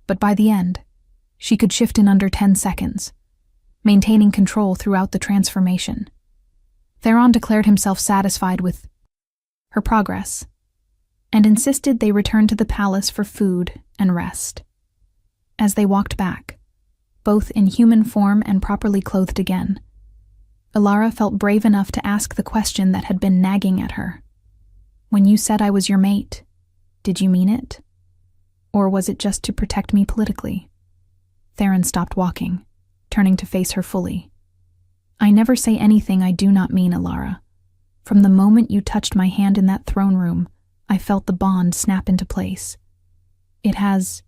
But by the end, she could shift in under 10 seconds, maintaining control throughout the transformation. Theron declared himself satisfied with her progress, and insisted they return to the palace for food and rest. As they walked back, both in human form and properly clothed again, Alara felt brave enough to ask the question that had been nagging at her. "When you said I was your mate, did you mean it? Or was it just to protect me politically?" Theron stopped walking, turning to face her fully. "I never say anything I do not mean, Alara. From the moment you touched my hand in that throne room, I felt the bond snap into place. It has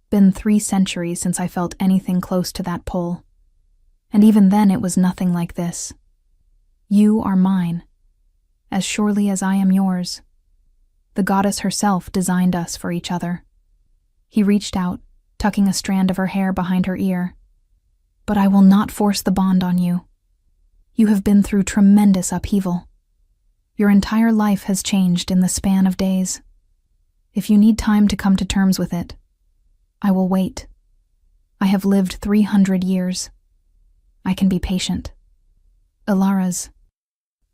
been 3 centuries since I felt anything close to that pull. And even then it was nothing like this. You are mine, as surely as I am yours. The goddess herself designed us for each other." He reached out, tucking a strand of her hair behind her ear. "But I will not force the bond on you. You have been through tremendous upheaval. Your entire life has changed in the span of days. If you need time to come to terms with it, I will wait. I have lived 300 years. I can be patient." Alara's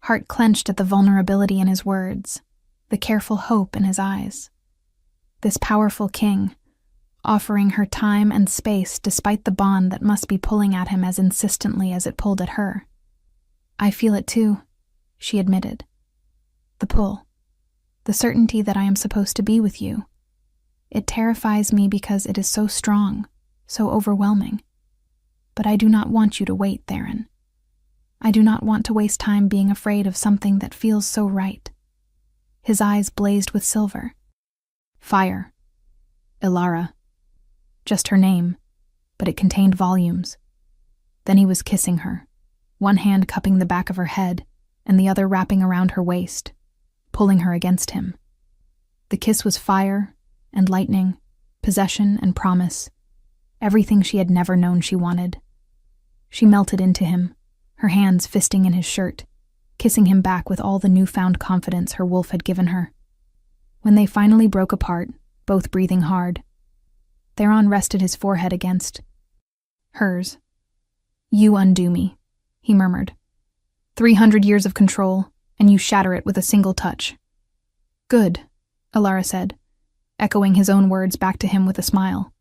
heart clenched at the vulnerability in his words, the careful hope in his eyes. This powerful king, offering her time and space despite the bond that must be pulling at him as insistently as it pulled at her. "I feel it too," she admitted. "The pull. The certainty that I am supposed to be with you. It terrifies me because it is so strong, so overwhelming. But I do not want you to wait, Theron. I do not want to waste time being afraid of something that feels so right." His eyes blazed with silver. Fire. Alara. Just her name, but it contained volumes. Then he was kissing her, one hand cupping the back of her head and the other wrapping around her waist, pulling her against him. The kiss was fire and lightning, possession and promise, everything she had never known she wanted. She melted into him, her hands fisting in his shirt, kissing him back with all the newfound confidence her wolf had given her. When they finally broke apart, both breathing hard, Theron rested his forehead against Hers. "You undo me," he murmured. 300 years of control, and you shatter it with a single touch. "Good," Alara said, echoing his own words back to him with a smile.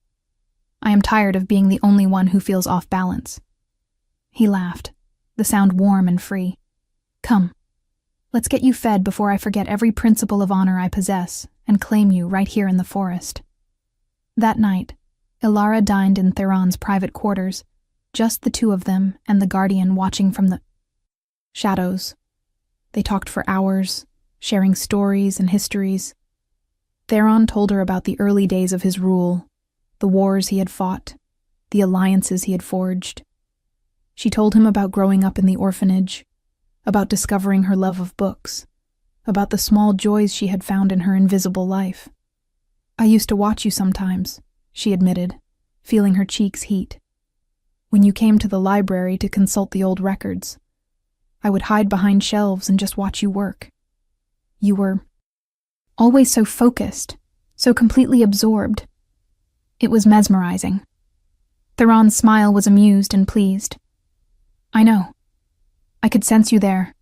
"I am tired of being the only one who feels off balance." He laughed, the sound warm and free. "Come, let's get you fed before I forget every principle of honor I possess and claim you right here in the forest." That night, Alara dined in Theron's private quarters, just the two of them and the guardian watching from the shadows. They talked for hours, sharing stories and histories. Theron told her about the early days of his rule, the wars he had fought, the alliances he had forged. She told him about growing up in the orphanage, about discovering her love of books, about the small joys she had found in her invisible life. "I used to watch you sometimes," she admitted, feeling her cheeks heat. "When you came to the library to consult the old records, I would hide behind shelves and just watch you work. You were always so focused, so completely absorbed. It was mesmerizing." Theron's smile was amused and pleased. "I know. I could sense you there,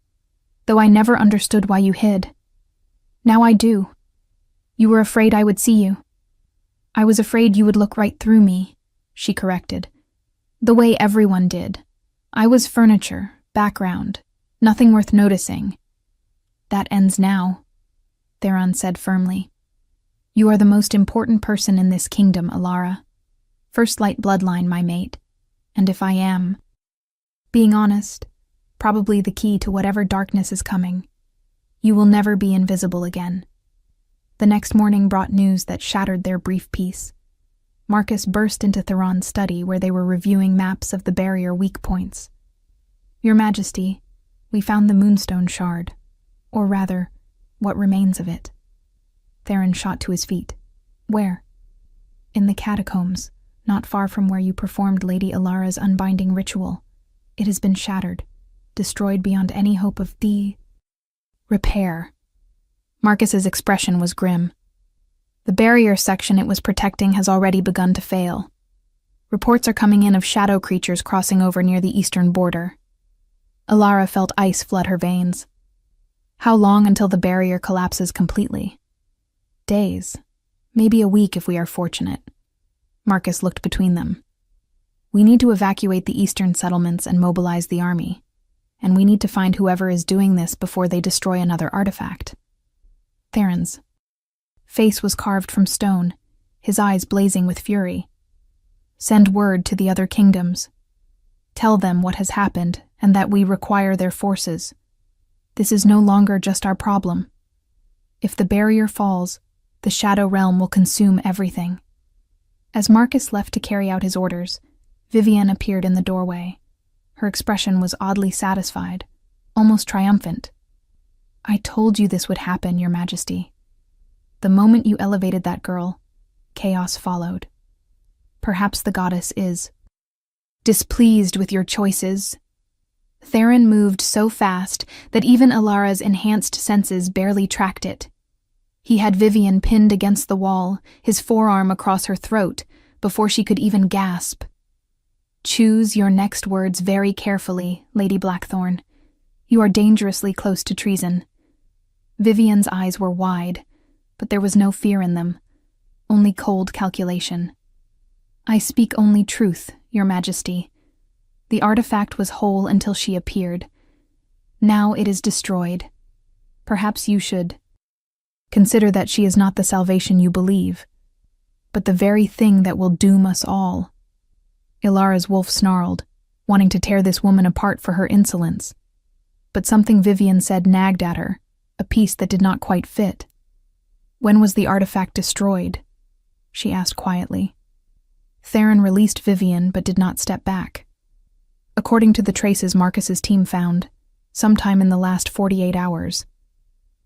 though I never understood why you hid. Now I do. You were afraid I would see you." "I was afraid you would look right through me," she corrected. "The way everyone did. I was furniture, background, nothing worth noticing." "That ends now," Theron said firmly. "You are the most important person in this kingdom, Alara. First light bloodline, my mate. And if I am, being honest, probably the key to whatever darkness is coming. You will never be invisible again." The next morning brought news that shattered their brief peace. Marcus burst into Theron's study where they were reviewing maps of the barrier weak points. "Your Majesty, we found the Moonstone Shard. Or rather, what remains of it." Theron shot to his feet. "Where?" "In the catacombs, not far from where you performed Lady Alara's unbinding ritual. It has been shattered, destroyed beyond any hope of repair." Marcus's expression was grim. "The barrier section it was protecting has already begun to fail. Reports are coming in of shadow creatures crossing over near the eastern border." Alara felt ice flood her veins. "How long until the barrier collapses completely?" "Days. Maybe a week if we are fortunate." Marcus looked between them. "We need to evacuate the eastern settlements and mobilize the army. And we need to find whoever is doing this before they destroy another artifact." Theron's face was carved from stone, his eyes blazing with fury. "Send word to the other kingdoms. Tell them what has happened and that we require their forces. This is no longer just our problem. If the barrier falls, the Shadow Realm will consume everything." As Marcus left to carry out his orders, Vivienne appeared in the doorway. Her expression was oddly satisfied, almost triumphant. "I told you this would happen, Your Majesty. The moment you elevated that girl, chaos followed. Perhaps the goddess is displeased with your choices." Theron moved so fast that even Alara's enhanced senses barely tracked it. He had Vivienne pinned against the wall, his forearm across her throat, before she could even gasp. "Choose your next words very carefully, Lady Blackthorn. You are dangerously close to treason." Vivienne's eyes were wide, but there was no fear in them, only cold calculation. "I speak only truth, Your Majesty. The artifact was whole until she appeared. Now it is destroyed. Perhaps you should consider that she is not the salvation you believe, but the very thing that will doom us all." Ilara's wolf snarled, wanting to tear this woman apart for her insolence. But something Vivienne said nagged at her, a piece that did not quite fit. "When was the artifact destroyed?" she asked quietly. Theron released Vivienne but did not step back. According to the traces Marcus's team found, sometime in the last 48 hours.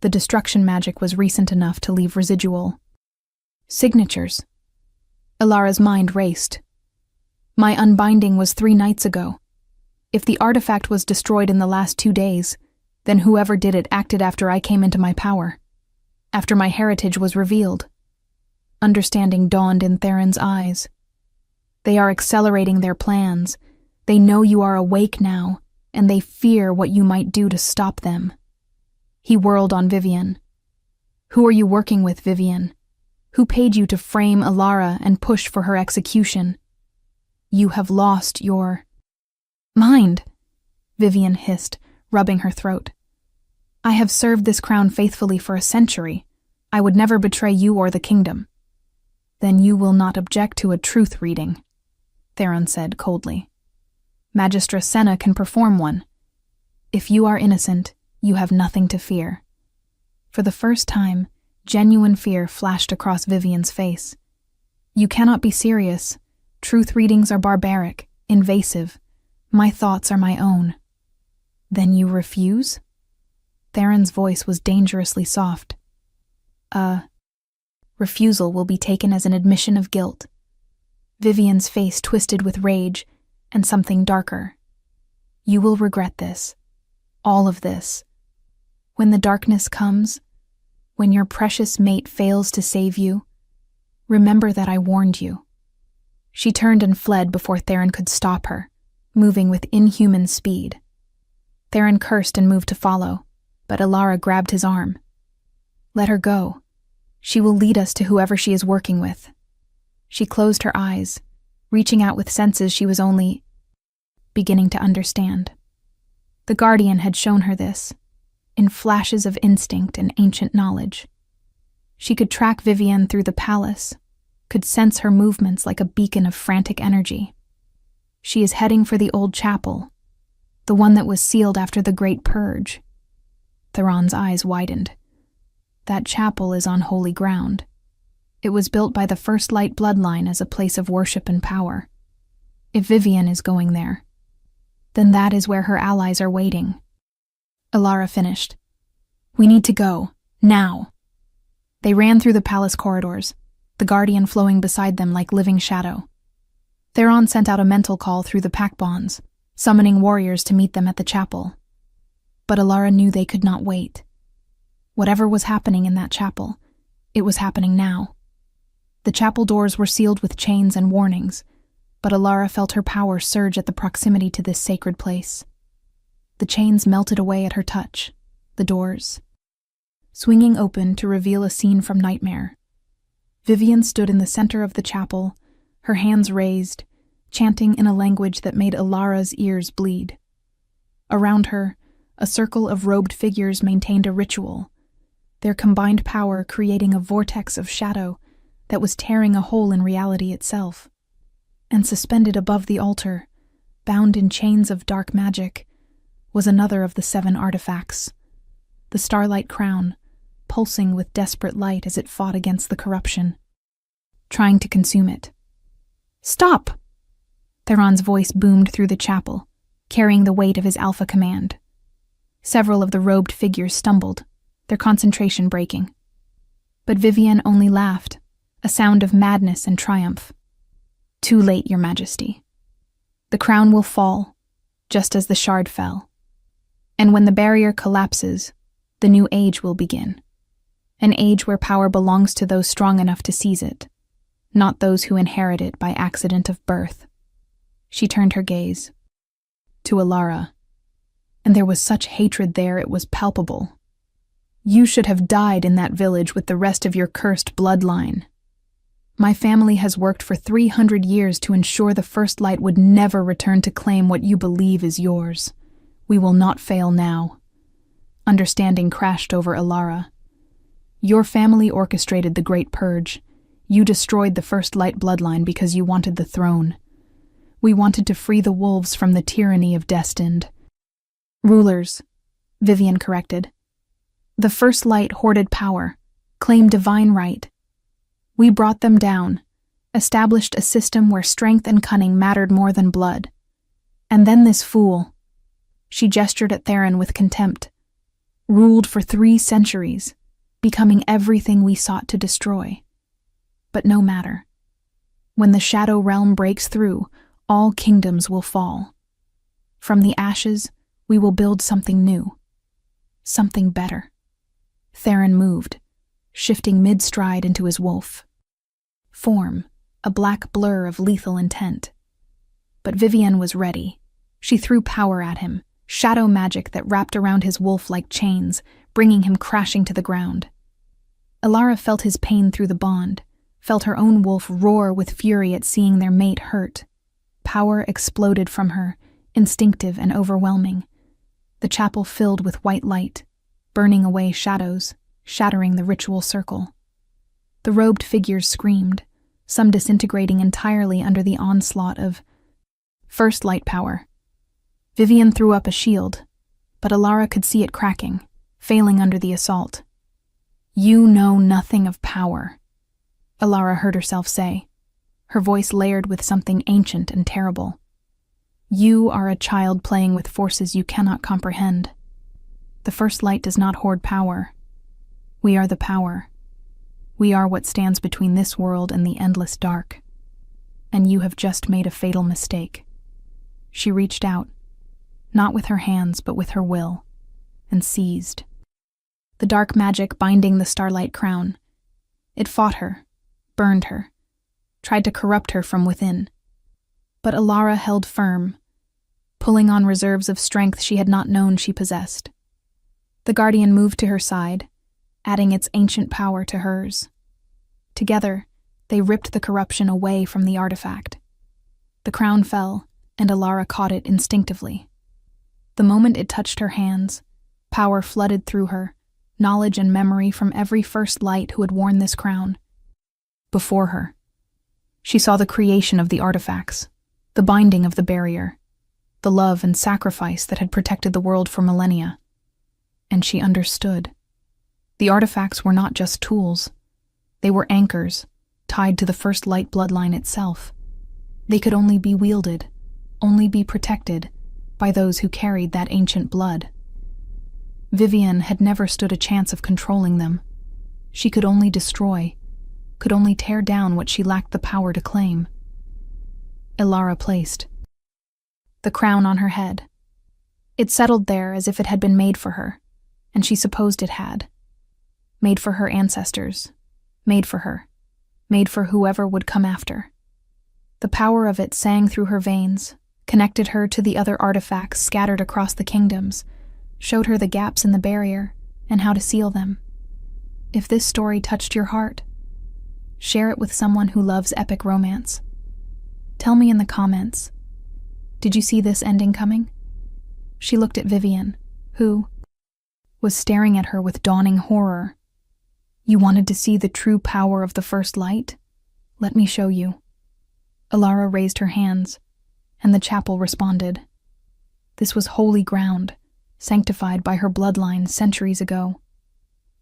The destruction magic was recent enough to leave residual signatures. Ilara's mind raced. "My unbinding was 3 nights ago. If the artifact was destroyed in the last 2 days, then whoever did it acted after I came into my power, after my heritage was revealed." Understanding dawned in Theron's eyes. They are accelerating their plans. They know you are awake now, and they fear what you might do to stop them. He whirled on Vivian. Who are you working with, Vivian? Who paid you to frame Alara and push for her execution? You have lost your mind, Vivian hissed, rubbing her throat. I have served this crown faithfully for a century. I would never betray you or the kingdom. Then you will not object to a truth reading, Theron said coldly. Magistra Senna can perform one. If you are innocent, you have nothing to fear. For the first time, genuine fear flashed across Vivian's face. You cannot be serious. Truth readings are barbaric, invasive. My thoughts are my own. Then you refuse? Theron's voice was dangerously soft. Refusal will be taken as an admission of guilt. Vivian's face twisted with rage and something darker. You will regret this. All of this. When the darkness comes, when your precious mate fails to save you, remember that I warned you. She turned and fled before Theron could stop her, moving with inhuman speed. Theron cursed and moved to follow, but Alara grabbed his arm. Let her go. She will lead us to whoever she is working with. She closed her eyes, reaching out with senses she was only beginning to understand. The Guardian had shown her this, in flashes of instinct and ancient knowledge. She could track Vivian through the palace, could sense her movements like a beacon of frantic energy. She is heading for the old chapel, the one that was sealed after the Great Purge. Theron's eyes widened. That chapel is on holy ground. It was built by the First Light bloodline as a place of worship and power. If Vivian is going there, then that is where her allies are waiting. Alara finished. We need to go, now. They ran through the palace corridors, the Guardian flowing beside them like living shadow. Theron sent out a mental call through the pack bonds, summoning warriors to meet them at the chapel. But Alara knew they could not wait. Whatever was happening in that chapel, it was happening now. The chapel doors were sealed with chains and warnings, but Alara felt her power surge at the proximity to this sacred place. The chains melted away at her touch, the doors swinging open to reveal a scene from Nightmare. Vivian stood in the center of the chapel, her hands raised, chanting in a language that made Alara's ears bleed. Around her, a circle of robed figures maintained a ritual, their combined power creating a vortex of shadow that was tearing a hole in reality itself. And suspended above the altar, bound in chains of dark magic, was another of the 7 artifacts, the Starlight Crown, pulsing with desperate light as it fought against the corruption, trying to consume it. Stop! Theron's voice boomed through the chapel, carrying the weight of his alpha command. Several of the robed figures stumbled, their concentration breaking. But Vivian only laughed, a sound of madness and triumph. Too late, Your Majesty. The crown will fall, just as the shard fell. And when the barrier collapses, the new age will begin. An age where power belongs to those strong enough to seize it, not those who inherit it by accident of birth. She turned her gaze to Alara, and there was such hatred there it was palpable. You should have died in that village with the rest of your cursed bloodline. My family has worked for 300 years to ensure the First Light would never return to claim what you believe is yours. We will not fail now. Understanding crashed over Alara. Your family orchestrated the Great Purge. You destroyed the First Light bloodline because you wanted the throne. We wanted to free the wolves from the tyranny of destined rulers, Vivian corrected. The First Light hoarded power, claimed divine right. We brought them down, established a system where strength and cunning mattered more than blood. And then this fool, she gestured at Theron with contempt, ruled for 3 centuries, becoming everything we sought to destroy. But no matter. When the Shadow Realm breaks through, all kingdoms will fall. From the ashes, we will build something new. Something better. Theron moved, shifting mid-stride into his wolf form, a black blur of lethal intent. But Vivienne was ready. She threw power at him, shadow magic that wrapped around his wolf like chains, bringing him crashing to the ground. Elara felt his pain through the bond, felt her own wolf roar with fury at seeing their mate hurt. Power exploded from her, instinctive and overwhelming. The chapel filled with white light, burning away shadows, shattering the ritual circle. The robed figures screamed, some disintegrating entirely under the onslaught of first light power. Vivienne threw up a shield, but Elara could see it cracking, failing under the assault. "You know nothing of power," Elara heard herself say, her voice layered with something ancient and terrible. "You are a child playing with forces you cannot comprehend. The first light does not hoard power. We are the power. We are what stands between this world and the endless dark. And you have just made a fatal mistake." She reached out, not with her hands but with her will, and seized. The dark magic binding the starlight crown. It fought her, burned her, tried to corrupt her from within. But Elara held firm, pulling on reserves of strength she had not known she possessed. The guardian moved to her side, adding its ancient power to hers. Together, they ripped the corruption away from the artifact. The crown fell, and Elara caught it instinctively. The moment it touched her hands, power flooded through her, knowledge and memory from every first light who had worn this crown. Before her, she saw the creation of the artifacts, the binding of the barrier, the love and sacrifice that had protected the world for millennia. And she understood. The artifacts were not just tools. They were anchors, tied to the first light bloodline itself. They could only be wielded, only be protected, by those who carried that ancient blood. Vivienne had never stood a chance of controlling them. She could only destroy, could only tear down what she lacked the power to claim. Elara placed the crown on her head. It settled there as if it had been made for her, and she supposed it had. Made for her ancestors, made for her, made for whoever would come after. The power of it sang through her veins, connected her to the other artifacts scattered across the kingdoms, showed her the gaps in the barrier and how to seal them. If this story touched your heart, share it with someone who loves epic romance. Tell me in the comments, did you see this ending coming? She looked at Vivienne, who was staring at her with dawning horror. You wanted to see the true power of the first light? Let me show you. Elara raised her hands, and the chapel responded. This was holy ground, sanctified by her bloodline centuries ago.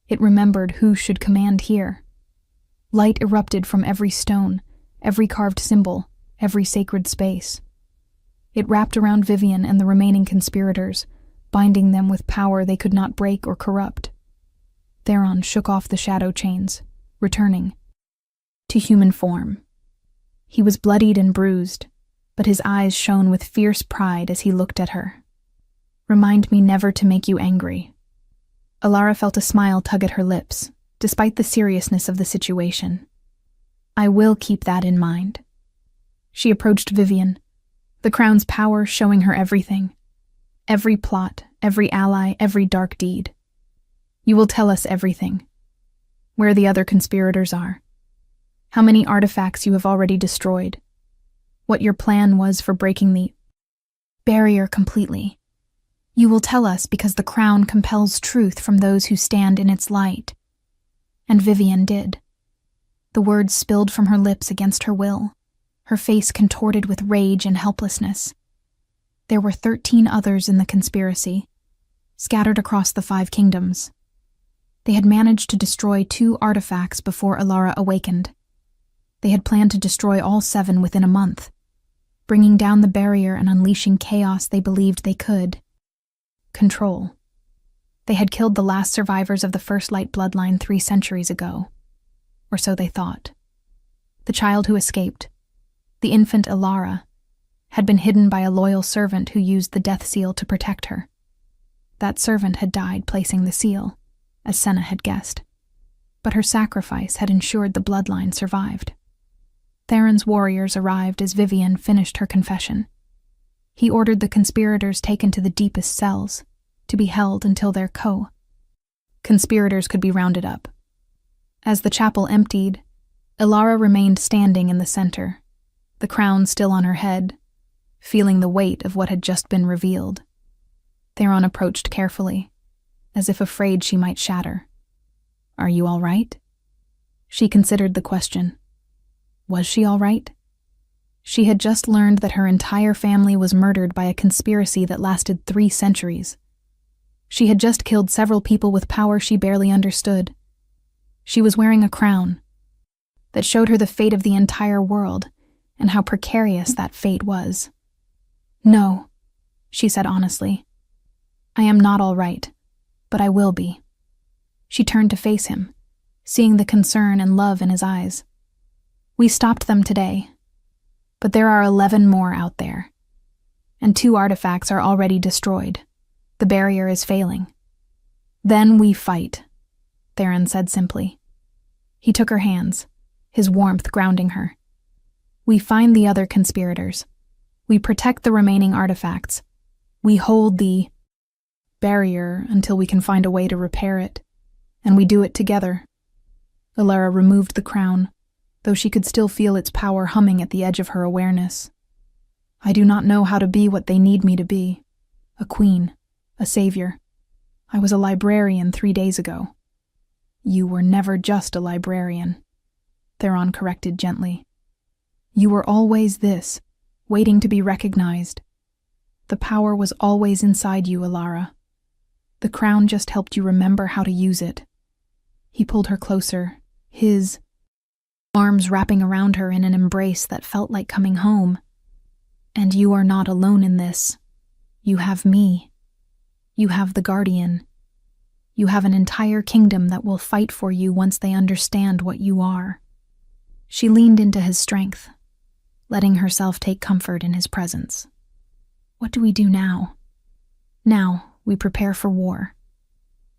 It remembered who should command here. Light erupted from every stone, every carved symbol, every sacred space. It wrapped around Vivienne and the remaining conspirators, binding them with power they could not break or corrupt. Theron shook off the shadow chains, returning to human form. He was bloodied and bruised, but his eyes shone with fierce pride as he looked at her. Remind me never to make you angry. Elara felt a smile tug at her lips, despite the seriousness of the situation. I will keep that in mind. She approached Vivienne, the crown's power showing her everything. Every plot, every ally, every dark deed. You will tell us everything. Where the other conspirators are. How many artifacts you have already destroyed. What your plan was for breaking the barrier completely. You will tell us because the crown compels truth from those who stand in its light. And Vivienne did. The words spilled from her lips against her will, her face contorted with rage and helplessness. There were 13 others in the conspiracy, scattered across the 5 kingdoms. They had managed to destroy 2 artifacts before Elara awakened. They had planned to destroy all 7 within a month, bringing down the barrier and unleashing chaos they believed they could control. They had killed the last survivors of the First Light bloodline 3 centuries ago, or so they thought. The child who escaped, the infant Elara, had been hidden by a loyal servant who used the death seal to protect her. That servant had died placing the seal, as Senna had guessed, but her sacrifice had ensured the bloodline survived. Theron's warriors arrived as Vivian finished her confession. He ordered the conspirators taken to the deepest cells, to be held until their conspirators could be rounded up. As the chapel emptied, Ilara remained standing in the center, the crown still on her head, feeling the weight of what had just been revealed. Theron approached carefully, as if afraid she might shatter. "Are you all right?" She considered the question. Was she all right? She had just learned that her entire family was murdered by a conspiracy that lasted 3 centuries. She had just killed several people with power she barely understood. She was wearing a crown that showed her the fate of the entire world and how precarious that fate was. "No," she said honestly. "I am not all right, but I will be." She turned to face him, seeing the concern and love in his eyes. "We stopped them today, but there are 11 more out there, and 2 artifacts are already destroyed. The barrier is failing. Then we fight," Theron said simply. He took her hands, his warmth grounding her. "We find the other conspirators. We protect the remaining artifacts. We hold the barrier until we can find a way to repair it, and we do it together." Ilara removed the crown, though she could still feel its power humming at the edge of her awareness. "I do not know how to be what they need me to be. A queen, a savior. I was a librarian 3 days ago." "You were never just a librarian," Theron corrected gently. "You were always this, waiting to be recognized. The power was always inside you, Ilara. The crown just helped you remember how to use it." He pulled her closer, his arms wrapping around her in an embrace that felt like coming home. "And you are not alone in this. You have me. You have the Guardian. You have an entire kingdom that will fight for you once they understand what you are." She leaned into his strength, letting herself take comfort in his presence. "What do we do now?" "Now, we prepare for war.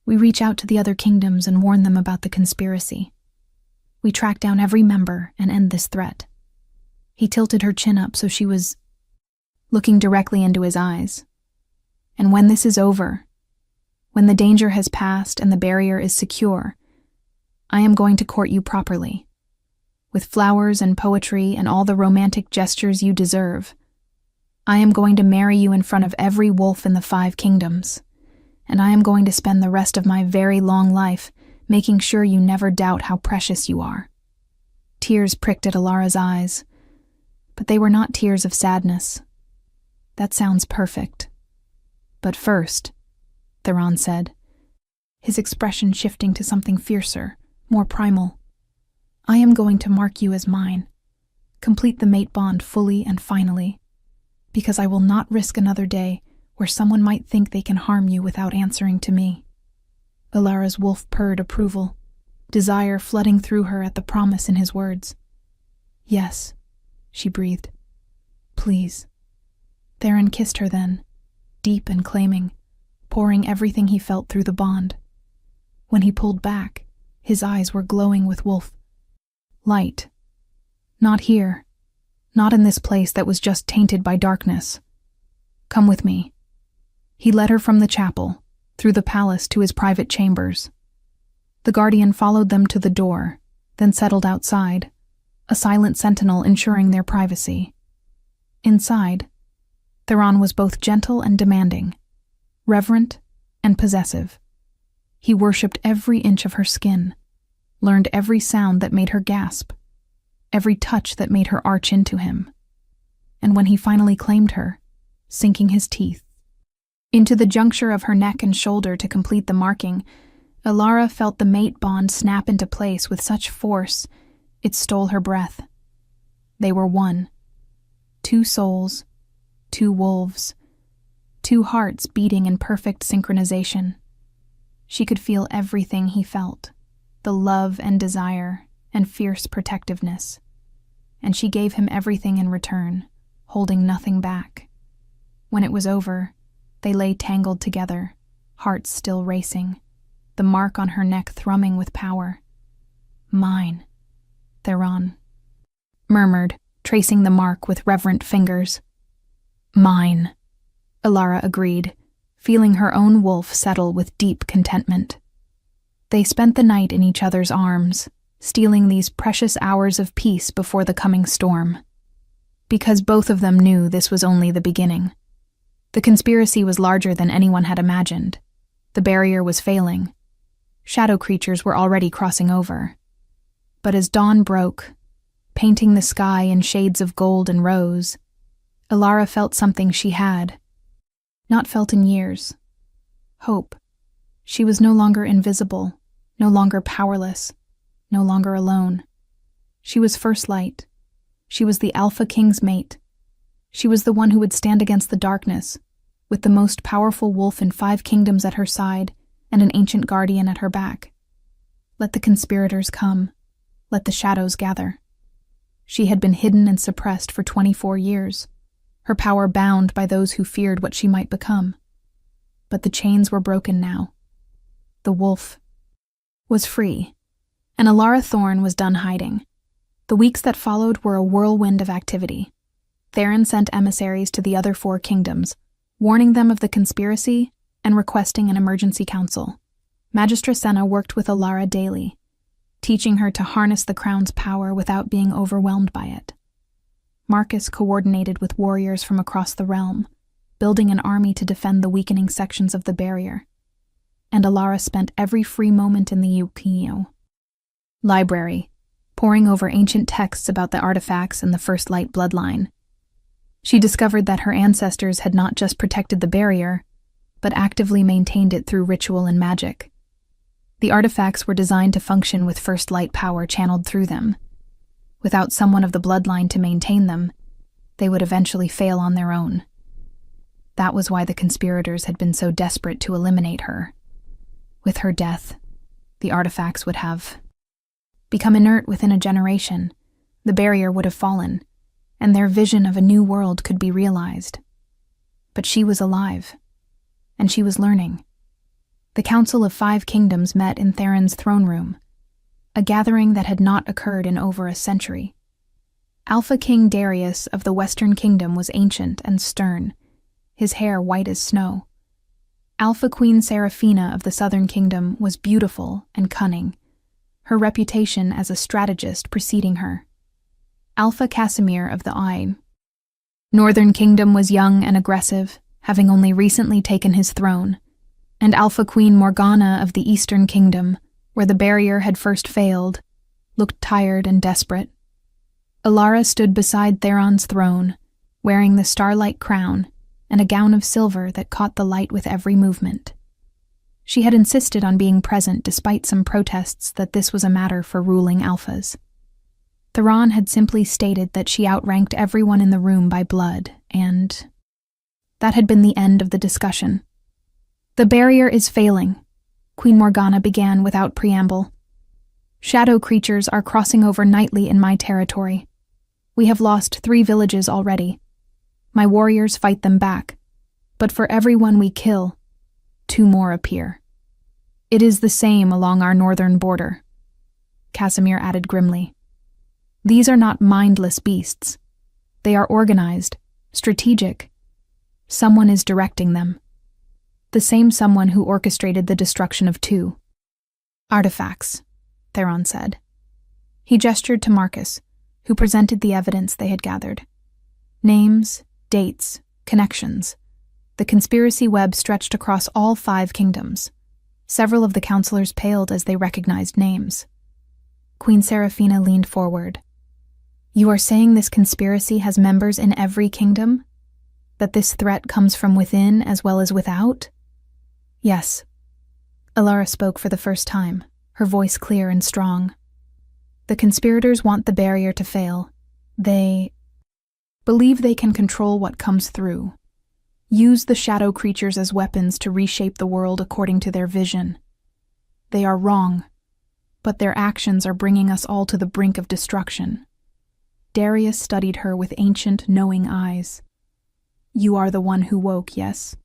We reach out to the other kingdoms and warn them about the conspiracy. We track down every member and end this threat." He tilted her chin up so she was looking directly into his eyes. "And when this is over, when the danger has passed and the barrier is secure, I am going to court you properly, with flowers and poetry and all the romantic gestures you deserve. I am going to marry you in front of every wolf in the 5 kingdoms, and I am going to spend the rest of my very long life making sure you never doubt how precious you are." Tears pricked at Ilara's eyes, but they were not tears of sadness. "That sounds perfect. But first," Theron said, his expression shifting to something fiercer, more primal, "I am going to mark you as mine, complete the mate bond fully and finally, because I will not risk another day where someone might think they can harm you without answering to me." Ilara's wolf purred approval, desire flooding through her at the promise in his words. "Yes," she breathed. "Please." Theron kissed her then, deep and claiming, pouring everything he felt through the bond. When he pulled back, his eyes were glowing with wolf light. "Not here. Not in this place that was just tainted by darkness. Come with me." He led her from the chapel, through the palace to his private chambers. The Guardian followed them to the door, then settled outside, a silent sentinel ensuring their privacy. Inside, Theron was both gentle and demanding, reverent and possessive. He worshipped every inch of her skin, learned every sound that made her gasp, every touch that made her arch into him. And when he finally claimed her, sinking his teeth into the juncture of her neck and shoulder to complete the marking, Ilara felt the mate bond snap into place with such force it stole her breath. They were one. 2 souls, 2 wolves, 2 hearts beating in perfect synchronization. She could feel everything he felt, the love and desire and fierce protectiveness, and she gave him everything in return, holding nothing back. When it was over, they lay tangled together, hearts still racing, the mark on her neck thrumming with power. "Mine, Theron." murmured, tracing the mark with reverent fingers. Mine, Elara agreed, feeling her own wolf settle with deep contentment. They spent the night in each other's arms, stealing these precious hours of peace before the coming storm. Because both of them knew this was only the beginning. The conspiracy was larger than anyone had imagined. The barrier was failing. Shadow creatures were already crossing over. But as dawn broke, painting the sky in shades of gold and rose, Elara felt something she had not felt in years. Hope. She was no longer invisible, no longer powerless, no longer alone. She was First Light. She was the Alpha King's mate. She was the one who would stand against the darkness, with the most powerful wolf in 5 kingdoms at her side and an ancient guardian at her back. Let the conspirators come. Let the shadows gather. She had been hidden and suppressed for 24 years, her power bound by those who feared what she might become. But the chains were broken now. The wolf was free, and Elara Thorn was done hiding. The weeks that followed were a whirlwind of activity. Theron sent emissaries to the other 4 kingdoms, warning them of the conspiracy and requesting an emergency council. Magistra Senna worked with Elara daily, teaching her to harness the crown's power without being overwhelmed by it. Marcus coordinated with warriors from across the realm, building an army to defend the weakening sections of the barrier. And Elara spent every free moment in the Ukiyo library, poring over ancient texts about the artifacts and the First Light bloodline. She discovered that her ancestors had not just protected the barrier, but actively maintained it through ritual and magic. The artifacts were designed to function with First Light power channeled through them. Without someone of the bloodline to maintain them, they would eventually fail on their own. That was why the conspirators had been so desperate to eliminate her. With her death, the artifacts would have become inert within a generation. The barrier would have fallen, and their vision of a new world could be realized. But she was alive, and she was learning. The Council of 5 Kingdoms met in Theron's throne room, a gathering that had not occurred in over a century. Alpha King Darius of the Western Kingdom was ancient and stern, his hair white as snow. Alpha Queen Seraphina of the Southern Kingdom was beautiful and cunning, her reputation as a strategist preceding her. Alpha Casimir of the Northern Kingdom was young and aggressive, having only recently taken his throne, and Alpha Queen Morgana of the Eastern Kingdom, where the barrier had first failed, looked tired and desperate. Elara stood beside Theron's throne, wearing the starlight crown and a gown of silver that caught the light with every movement. She had insisted on being present despite some protests that this was a matter for ruling alphas. Theron had simply stated that she outranked everyone in the room by blood, and that had been the end of the discussion. "The barrier is failing," Queen Morgana began without preamble. "Shadow creatures are crossing over nightly in my territory. We have lost 3 villages already. My warriors fight them back, but for every one we kill, 2 more appear. It is the same along our northern border," Casimir added grimly. "These are not mindless beasts. They are organized, strategic. Someone is directing them. The same someone who orchestrated the destruction of 2 artifacts," Theron said. He gestured to Marcus, who presented the evidence they had gathered. Names, dates, connections. The conspiracy web stretched across all 5 kingdoms. Several of the counselors paled as they recognized names. Queen Seraphina leaned forward. "You are saying this conspiracy has members in every kingdom? That this threat comes from within as well as without?" "Yes." Elara spoke for the first time, her voice clear and strong. "The conspirators want the barrier to fail. They believe they can control what comes through. Use the shadow creatures as weapons to reshape the world according to their vision. They are wrong, but their actions are bringing us all to the brink of destruction." Darius studied her with ancient, knowing eyes. "You are the one who woke, yes?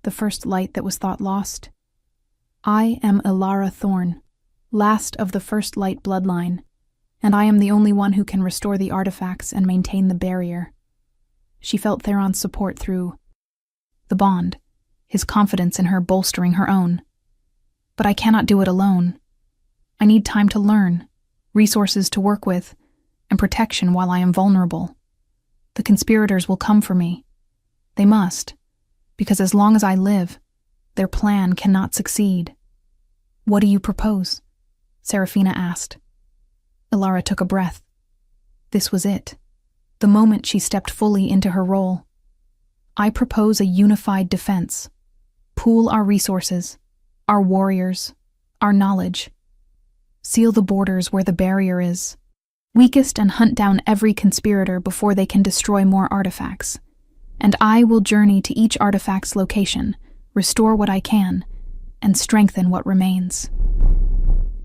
The first light that was thought lost? I am Elara Thorn, last of the First Light bloodline, and I am the only one who can restore the artifacts and maintain the barrier." She felt Theron's support through the bond, his confidence in her bolstering her own. "But I cannot do it alone. I need time to learn, resources to work with, and protection while I am vulnerable. The conspirators will come for me. They must, because as long as I live, their plan cannot succeed." "What do you propose?" Serafina asked. Ilara took a breath. This was it, the moment she stepped fully into her role. "I propose a unified defense. Pool our resources, our warriors, our knowledge. Seal the borders where the barrier is. Weakest and hunt down every conspirator before they can destroy more artifacts. And I will journey to each artifact's location, restore what I can, and strengthen what remains.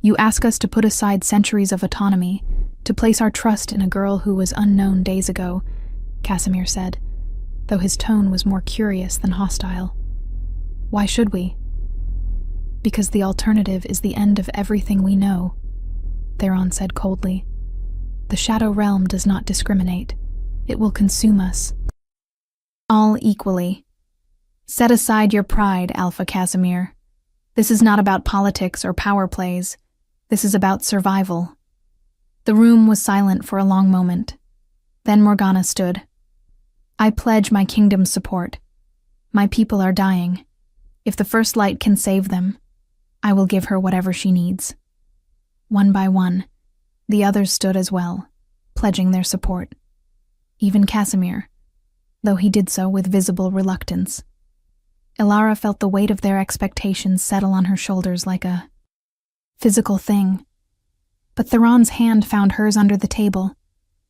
You ask us to put aside centuries of autonomy, to place our trust in a girl who was unknown days ago," Casimir said, though his tone was more curious than hostile. "Why should we?" "Because the alternative is the end of everything we know," Theron said coldly. "The Shadow Realm does not discriminate. It will consume us all equally. Set aside your pride, Alpha Casimir. This is not about politics or power plays. This is about survival." The room was silent for a long moment. Then Morgana stood. "I pledge my kingdom's support. My people are dying. If the First Light can save them, I will give her whatever she needs." One by one, the others stood as well, pledging their support. Even Casimir, though he did so with visible reluctance. Ilara felt the weight of their expectations settle on her shoulders like a physical thing. But Theron's hand found hers under the table,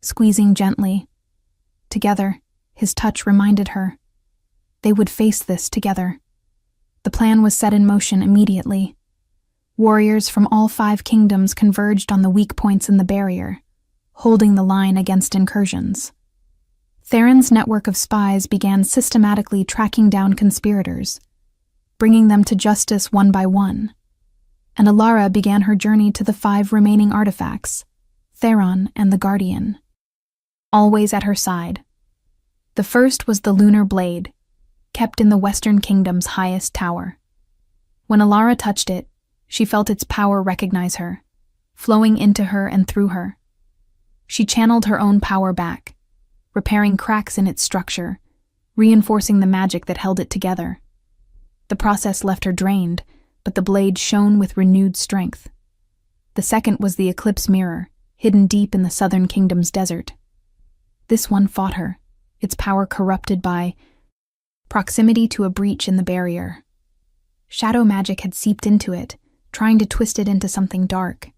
squeezing gently. Together, his touch reminded her. They would face this together. The plan was set in motion immediately. Warriors from all 5 kingdoms converged on the weak points in the barrier, holding the line against incursions. Theron's network of spies began systematically tracking down conspirators, bringing them to justice one by one. And Ilara began her journey to the 5 remaining artifacts, Theron and the Guardian, always at her side. The first was the Lunar Blade, kept in the Western Kingdom's highest tower. When Ilara touched it, she felt its power recognize her, flowing into her and through her. She channeled her own power back, repairing cracks in its structure, reinforcing the magic that held it together. The process left her drained, but the blade shone with renewed strength. The second was the Eclipse Mirror, hidden deep in the Southern Kingdom's desert. This one fought her, its power corrupted by proximity to a breach in the barrier. Shadow magic had seeped into it, trying to twist it into something dark.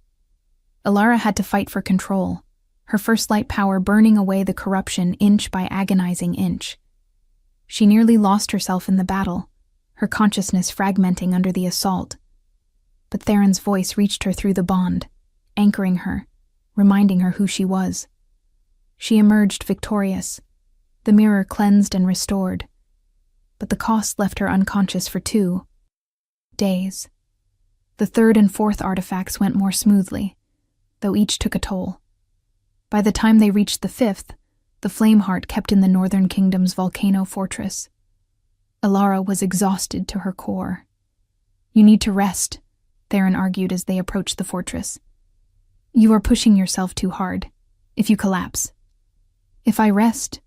Ilara had to fight for control, her First Light power burning away the corruption inch by agonizing inch. She nearly lost herself in the battle, her consciousness fragmenting under the assault. But Theron's voice reached her through the bond, anchoring her, reminding her who she was. She emerged victorious, the mirror cleansed and restored. But the cost left her unconscious for 2 days. The 3rd and 4th artifacts went more smoothly, though each took a toll. By the time they reached the 5th, the Flameheart kept in the Northern Kingdom's volcano fortress. Ilara was exhausted to her core. "You need to rest," Theron argued as they approached the fortress. "You are pushing yourself too hard, if you collapse." "If I rest,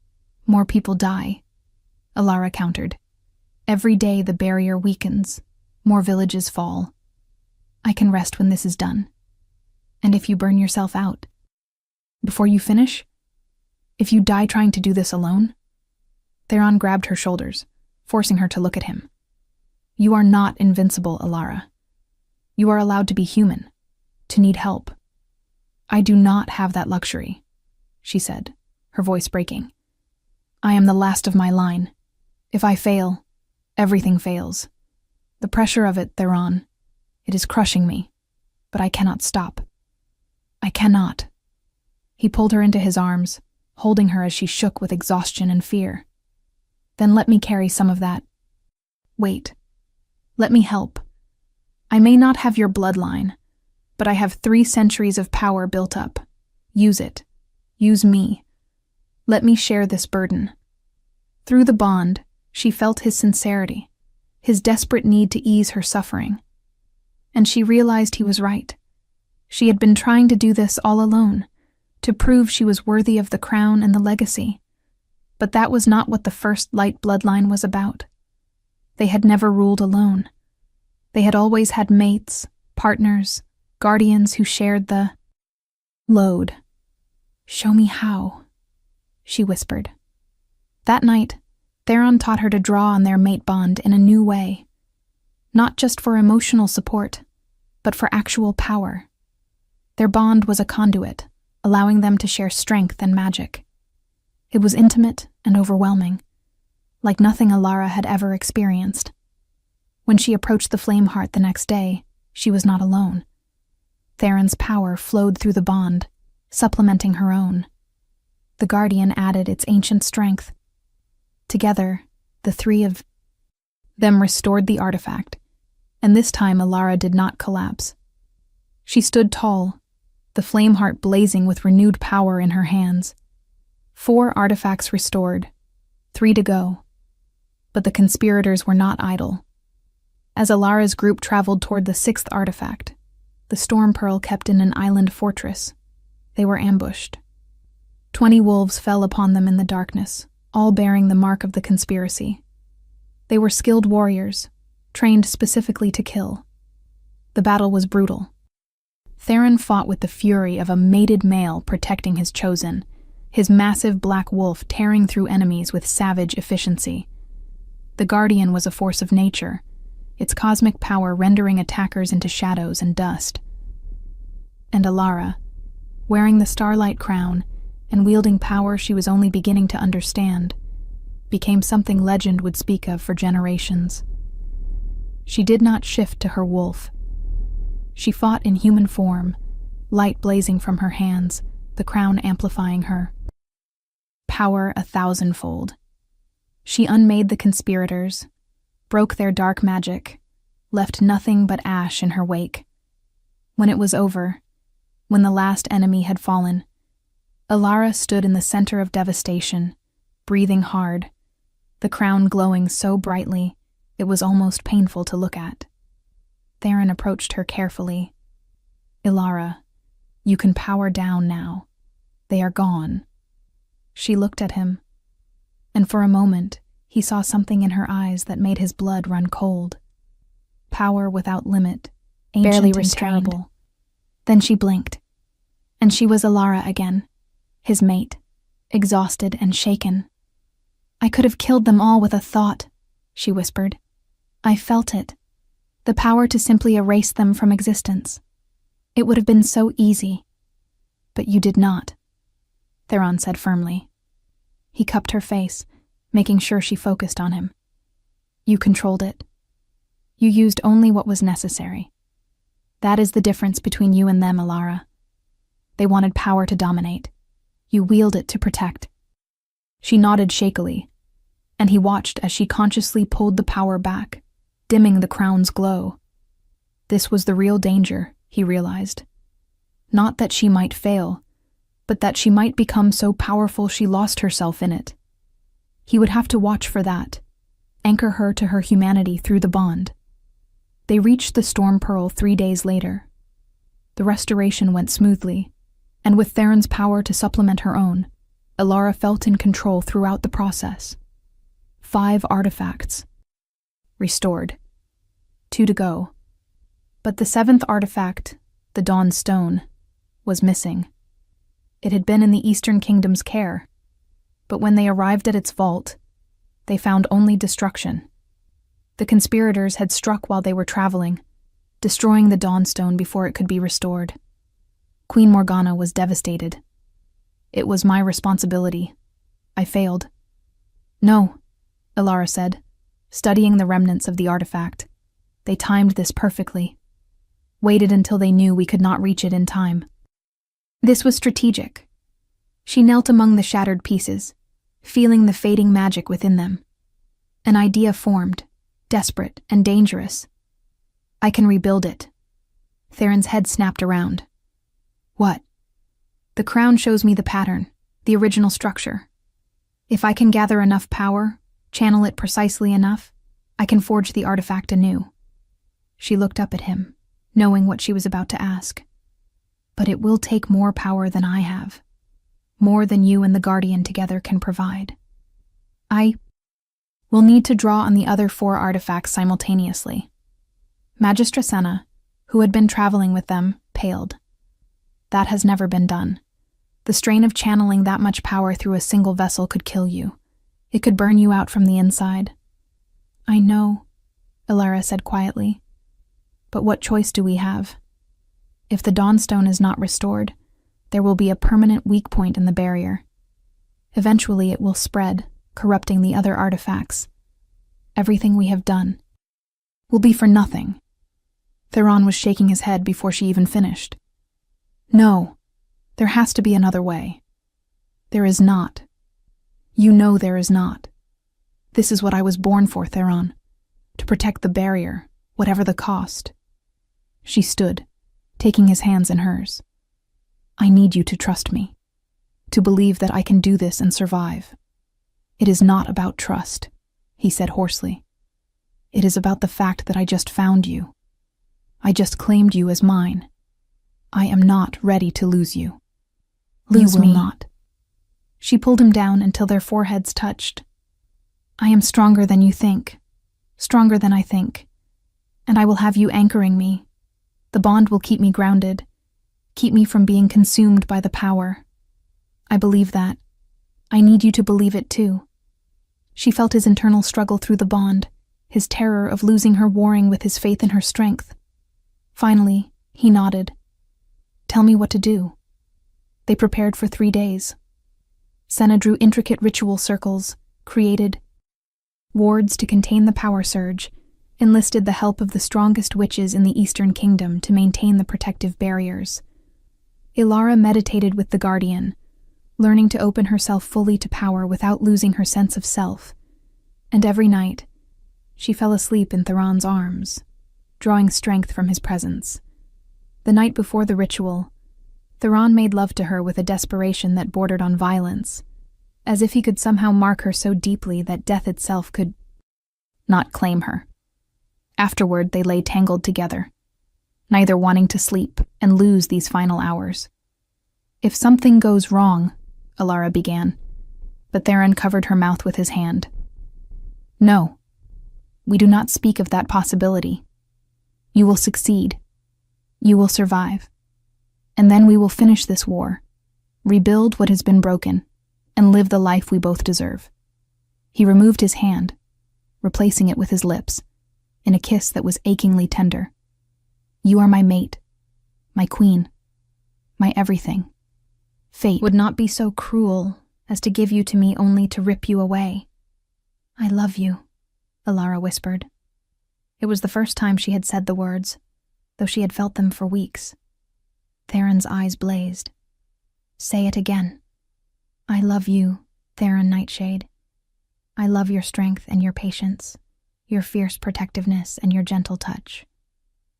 more people die," Ilara countered. "Every day the barrier weakens, more villages fall. I can rest when this is done. And if you burn yourself out? Before you finish? If you die trying to do this alone?" Theron grabbed her shoulders, forcing her to look at him. "You are not invincible, Ilara. You are allowed to be human, to need help. I do not have that luxury," she said, her voice breaking. "I am the last of my line. If I fail, everything fails. The pressure of it, Theron, it is crushing me, but I cannot stop. I cannot." He pulled her into his arms, holding her as she shook with exhaustion and fear. "Then let me carry some of that. Wait. Let me help. I may not have your bloodline, but I have 3 centuries of power built up. Use it. Use me. Let me share this burden." Through the bond, she felt his sincerity, his desperate need to ease her suffering. And she realized he was right. She had been trying to do this all alone, to prove she was worthy of the crown and the legacy. But that was not what the first light bloodline was about. They had never ruled alone. They had always had mates, partners, guardians who shared the load. "Show me how," she whispered. That night, Theron taught her to draw on their mate bond in a new way. Not just for emotional support, but for actual power. Their bond was a conduit, allowing them to share strength and magic. It was intimate and overwhelming, like nothing Alara had ever experienced. When she approached the flame heart the next day, she was not alone. Theron's power flowed through the bond, supplementing her own. The guardian added its ancient strength. Together, the three of them restored the artifact, and this time Alara did not collapse. She stood tall, the flame heart blazing with renewed power in her hands. 4 artifacts restored, 3 to go. But the conspirators were not idle. As Alara's group traveled toward the 6th artifact, the storm pearl kept in an island fortress. They were ambushed. 20 wolves fell upon them in the darkness, all bearing the mark of the conspiracy. They were skilled warriors, trained specifically to kill. The battle was brutal. Theron fought with the fury of a mated male protecting his chosen, his massive black wolf tearing through enemies with savage efficiency. The Guardian was a force of nature, its cosmic power rendering attackers into shadows and dust. And Alara, wearing the starlight crown and wielding power she was only beginning to understand, became something legend would speak of for generations. She did not shift to her wolf. She fought in human form, light blazing from her hands, the crown amplifying her power 1,000-fold. She unmade the conspirators, broke their dark magic, left nothing but ash in her wake. When it was over, when the last enemy had fallen, Alara stood in the center of devastation, breathing hard, the crown glowing so brightly it was almost painful to look at. Theron approached her carefully. "Alara, you can power down now. They are gone." She looked at him, and for a moment he saw something in her eyes that made his blood run cold. Power without limit, ancient barely and restrained. terrible. Then she blinked, and she was Alara again, his mate, exhausted and shaken. "I could have killed them all with a thought," she whispered. "I felt it, the power to simply erase them from existence. It would have been so easy. But you did not," Theron said firmly. He cupped her face, making sure she focused on him. "You controlled it. You used only what was necessary. That is the difference between you and them, Alara. They wanted power to dominate. You wield it to protect." She nodded shakily, and he watched as she consciously pulled the power back, dimming the crown's glow. This was the real danger, he realized. Not that she might fail, but that she might become so powerful she lost herself in it. He would have to watch for that, anchor her to her humanity through the bond. They reached the Storm Pearl 3 days later. The restoration went smoothly, and with Theron's power to supplement her own, Alara felt in control throughout the process. 5 artifacts restored, 2 to go. But the 7th artifact, the Dawn Stone, was missing. It had been in the Eastern Kingdom's care, but when they arrived at its vault, they found only destruction. The conspirators had struck while they were traveling, destroying the Dawnstone before it could be restored. Queen Morgana was devastated. "It was my responsibility. I failed." "No," Alara said, studying the remnants of the artifact. "They timed this perfectly. Waited until they knew we could not reach it in time." This was strategic. She knelt among the shattered pieces, feeling the fading magic within them. An idea formed, desperate and dangerous. "I can rebuild it." Theron's head snapped around. "What?" The crown shows me the pattern, the original structure. If I can gather enough power, channel it precisely enough, I can forge the artifact anew." She looked up at him, knowing what she was about to ask. "But it will take more power than I have. More than you and the Guardian together can provide. I will need to draw on the other 4 artifacts simultaneously." Magistra Senna, who had been traveling with them, paled. "That has never been done. The strain of channeling that much power through a single vessel could kill you. It could burn you out from the inside." "I know," Elara said quietly. "But what choice do we have? If the Dawnstone is not restored, there will be a permanent weak point in the barrier. Eventually it will spread, corrupting the other artifacts. Everything we have done will be for nothing." Theron was shaking his head before she even finished. "No, there has to be another way." "There is not. You know there is not. This is what I was born for, Theron. To protect the barrier, whatever the cost." She stood, taking his hands in hers. "I need you to trust me, to believe that I can do this and survive." "It is not about trust," he said hoarsely. "It is about the fact that I just found you. I just claimed you as mine. I am not ready to lose you." "Lose me." "You will not." She pulled him down until their foreheads touched. "I am stronger than you think, stronger than I think, and I will have you anchoring me. The bond will keep me grounded, keep me from being consumed by the power. I believe that. I need you to believe it too." She felt his internal struggle through the bond, his terror of losing her warring with his faith in her strength. Finally, he nodded. "Tell me what to do." They prepared for 3 days. Senna drew intricate ritual circles, created wards to contain the power surge, enlisted the help of the strongest witches in the Eastern Kingdom to maintain the protective barriers. Elara meditated with the Guardian, learning to open herself fully to power without losing her sense of self. And every night, she fell asleep in Theron's arms, drawing strength from his presence. The night before the ritual, Theron made love to her with a desperation that bordered on violence, as if he could somehow mark her so deeply that death itself could not claim her. Afterward, they lay tangled together, neither wanting to sleep and lose these final hours. "If something goes wrong," Elara began, but Theron covered her mouth with his hand. "No, we do not speak of that possibility. You will succeed. You will survive. And then we will finish this war, rebuild what has been broken, and live the life we both deserve." He removed his hand, replacing it with his lips, in a kiss that was achingly tender. "You are my mate, my queen, my everything. Fate would not be so cruel as to give you to me only to rip you away." "I love you," Elara whispered. It was the first time she had said the words, though she had felt them for weeks. Theron's eyes blazed. "Say it again." "I love you, Theron Nightshade. I love your strength and your patience, your fierce protectiveness and your gentle touch.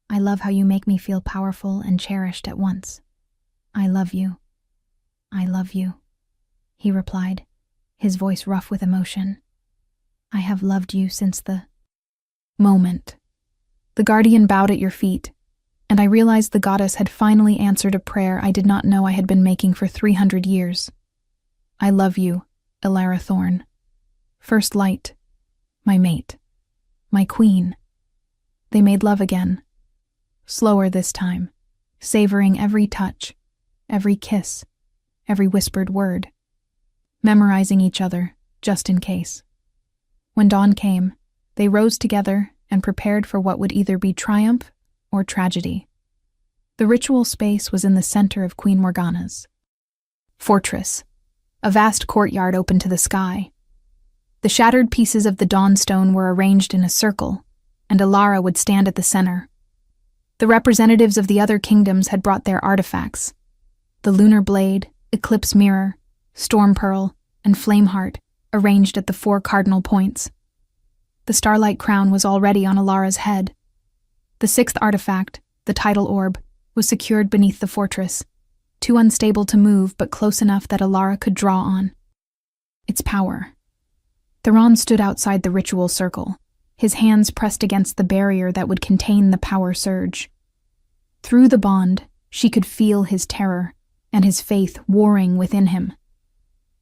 I love how you make me feel powerful and cherished at once. I love you. I love you," he replied, his voice rough with emotion. "I have loved you since the moment the Guardian bowed at your feet, and I realized the goddess had finally answered a prayer I did not know I had been making for 300 years. I love you, Elara Thorn. First light, my mate, my queen." They made love again, slower this time, savoring every touch, every kiss, every whispered word, memorizing each other, just in case. When dawn came, they rose together and prepared for what would either be triumph or tragedy. The ritual space was in the center of Queen Morgana's fortress, a vast courtyard open to the sky. The shattered pieces of the Dawnstone were arranged in a circle, and Elara would stand at the center. The representatives of the other kingdoms had brought their artifacts: the Lunar Blade, Eclipse Mirror, Storm Pearl, and Flameheart, arranged at the 4 cardinal points. The Starlight Crown was already on Elara's head. The 6th artifact, the Tidal Orb, was secured beneath the fortress, too unstable to move but close enough that Alara could draw on. Its power. Theron stood outside the ritual circle, his hands pressed against the barrier that would contain the power surge. Through the bond, she could feel his terror and his faith warring within him.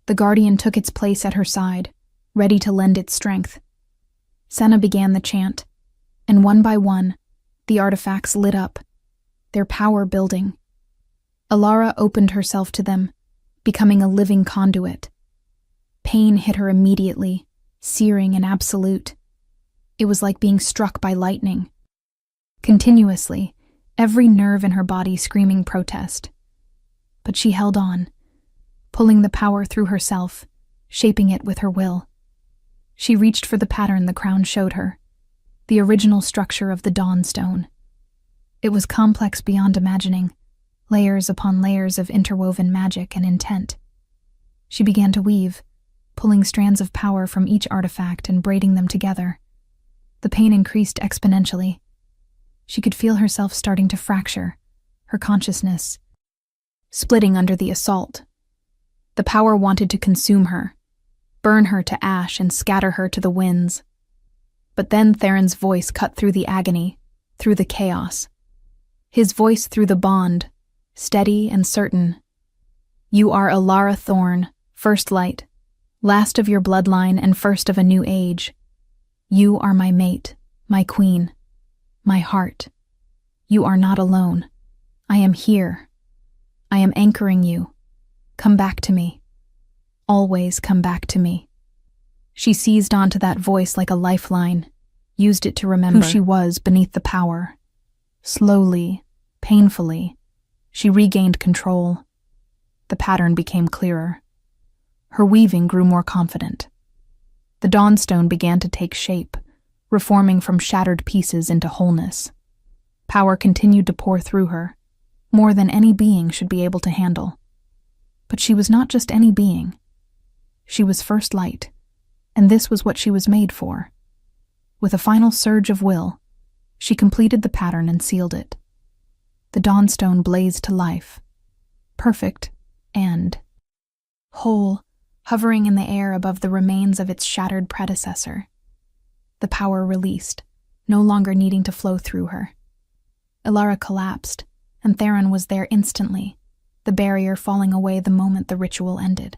The guardian took its place at her side, ready to lend its strength. Senna began the chant, and one by one, the artifacts lit up, their power building. Alara opened herself to them, becoming a living conduit. Pain hit her immediately, searing and absolute. It was like being struck by lightning. Continuously, every nerve in her body screaming protest. But she held on, pulling the power through herself, shaping it with her will. She reached for the pattern the crown showed her, the original structure of the Dawnstone. It was complex beyond imagining, layers upon layers of interwoven magic and intent. She began to weave, pulling strands of power from each artifact and braiding them together. The pain increased exponentially. She could feel herself starting to fracture, her consciousness splitting under the assault. The power wanted to consume her, burn her to ash and scatter her to the winds. But then Theron's voice cut through the agony, through the chaos. His voice through the bond, steady and certain. "You are Alara Thorn, first light, last of your bloodline and first of a new age. You are my mate, my queen, my heart. You are not alone. I am here. I am anchoring you. Come back to me. Always come back to me." She seized onto that voice like a lifeline, used it to remember who she was beneath the power. Slowly, painfully, she regained control. The pattern became clearer. Her weaving grew more confident. The Dawnstone began to take shape, reforming from shattered pieces into wholeness. Power continued to pour through her, more than any being should be able to handle. But she was not just any being. She was first light, and this was what she was made for. With a final surge of will, she completed the pattern and sealed it. The Dawnstone blazed to life, perfect and whole, hovering in the air above the remains of its shattered predecessor. The power released, no longer needing to flow through her. Alara collapsed, and Theron was there instantly, the barrier falling away the moment the ritual ended.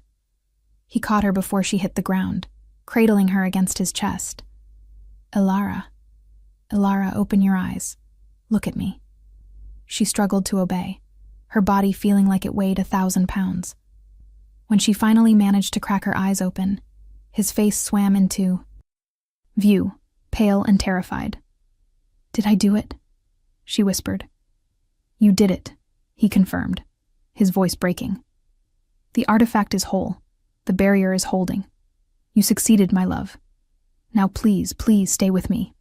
He caught her before she hit the ground, cradling her against his chest. "Alara, Alara, open your eyes. Look at me." She struggled to obey, her body feeling like it weighed 1,000 pounds. When she finally managed to crack her eyes open, his face swam into view, pale and terrified. "Did I do it?" she whispered. "You did it," he confirmed, his voice breaking. "The artifact is whole. The barrier is holding. You succeeded, my love. Now please, please stay with me."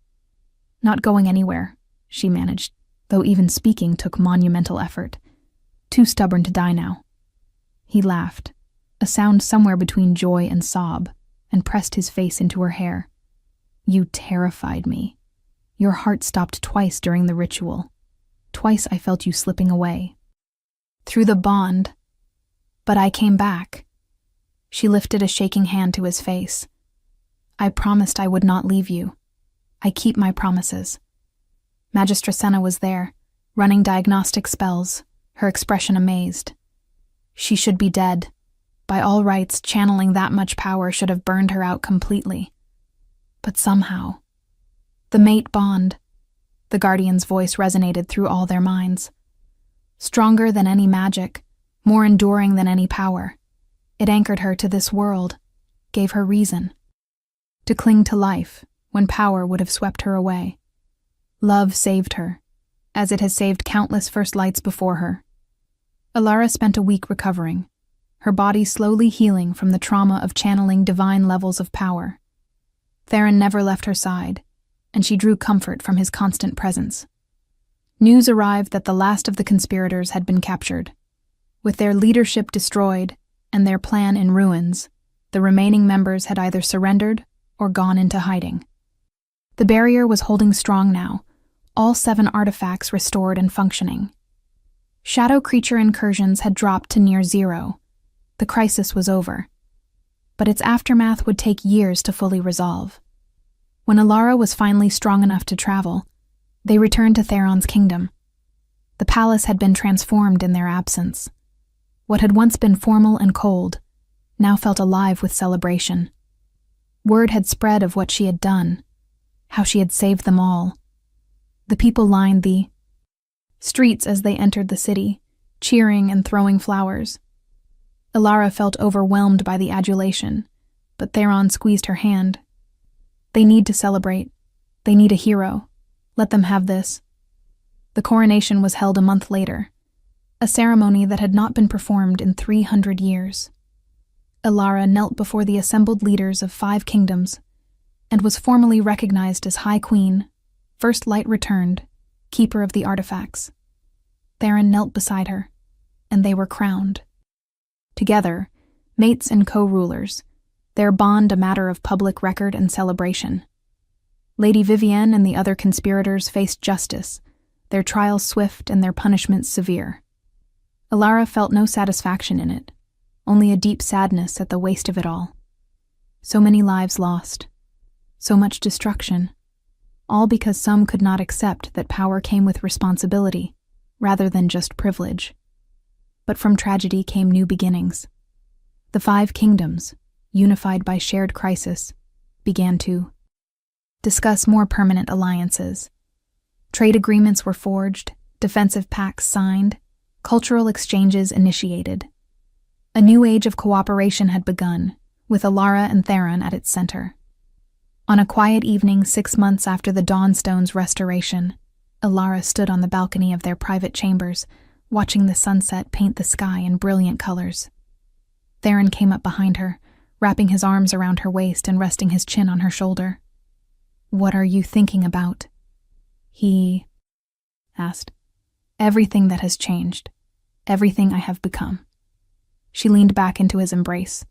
"Not going anywhere," she managed, though even speaking took monumental effort. "Too stubborn to die now." He laughed, a sound somewhere between joy and sob, and pressed his face into her hair. "You terrified me. Your heart stopped twice during the ritual. Twice I felt you slipping away. Through the bond. But I came back." She lifted a shaking hand to his face. "I promised I would not leave you. I keep my promises." Magistra Senna was there, running diagnostic spells, her expression amazed. She should be dead. By all rights, channeling that much power should have burned her out completely. But somehow... The mate bond. The Guardian's voice resonated through all their minds. Stronger than any magic, more enduring than any power. It anchored her to this world, gave her reason to cling to life when power would have swept her away. Love saved her, as it has saved countless first lights before her. Alara spent a week recovering, her body slowly healing from the trauma of channeling divine levels of power. Theron never left her side, and she drew comfort from his constant presence. News arrived that the last of the conspirators had been captured. With their leadership destroyed and their plan in ruins, the remaining members had either surrendered or gone into hiding. The barrier was holding strong now, all 7 artifacts restored and functioning. Shadow creature incursions had dropped to near zero. The crisis was over. But its aftermath would take years to fully resolve. When Alara was finally strong enough to travel, they returned to Theron's kingdom. The palace had been transformed in their absence. What had once been formal and cold now felt alive with celebration. Word had spread of what she had done, how she had saved them all. The people lined the streets as they entered the city, cheering and throwing flowers. Alara felt overwhelmed by the adulation, but Theron squeezed her hand. They need to celebrate. They need a hero. Let them have this. The coronation was held a month later, a ceremony that had not been performed in 300 years. Alara knelt before the assembled leaders of 5 kingdoms and was formally recognized as High Queen, First Light Returned, Keeper of the Artifacts. Theron knelt beside her, and they were crowned. Together, mates and co-rulers, their bond a matter of public record and celebration. Lady Vivienne and the other conspirators faced justice, their trials swift and their punishments severe. Alara felt no satisfaction in it, only a deep sadness at the waste of it all. So many lives lost, so much destruction, all because some could not accept that power came with responsibility, rather than just privilege. But from tragedy came new beginnings. The 5 kingdoms, unified by shared crisis, began to discuss more permanent alliances. Trade agreements were forged, defensive pacts signed, cultural exchanges initiated. A new age of cooperation had begun, with Alara and Theron at its center. On a quiet evening 6 months after the Dawnstone's restoration, Alara stood on the balcony of their private chambers, watching the sunset paint the sky in brilliant colors. Theron came up behind her, wrapping his arms around her waist and resting his chin on her shoulder. "What are you thinking about?" he asked. "Everything that has changed. Everything I have become." She leaned back into his embrace.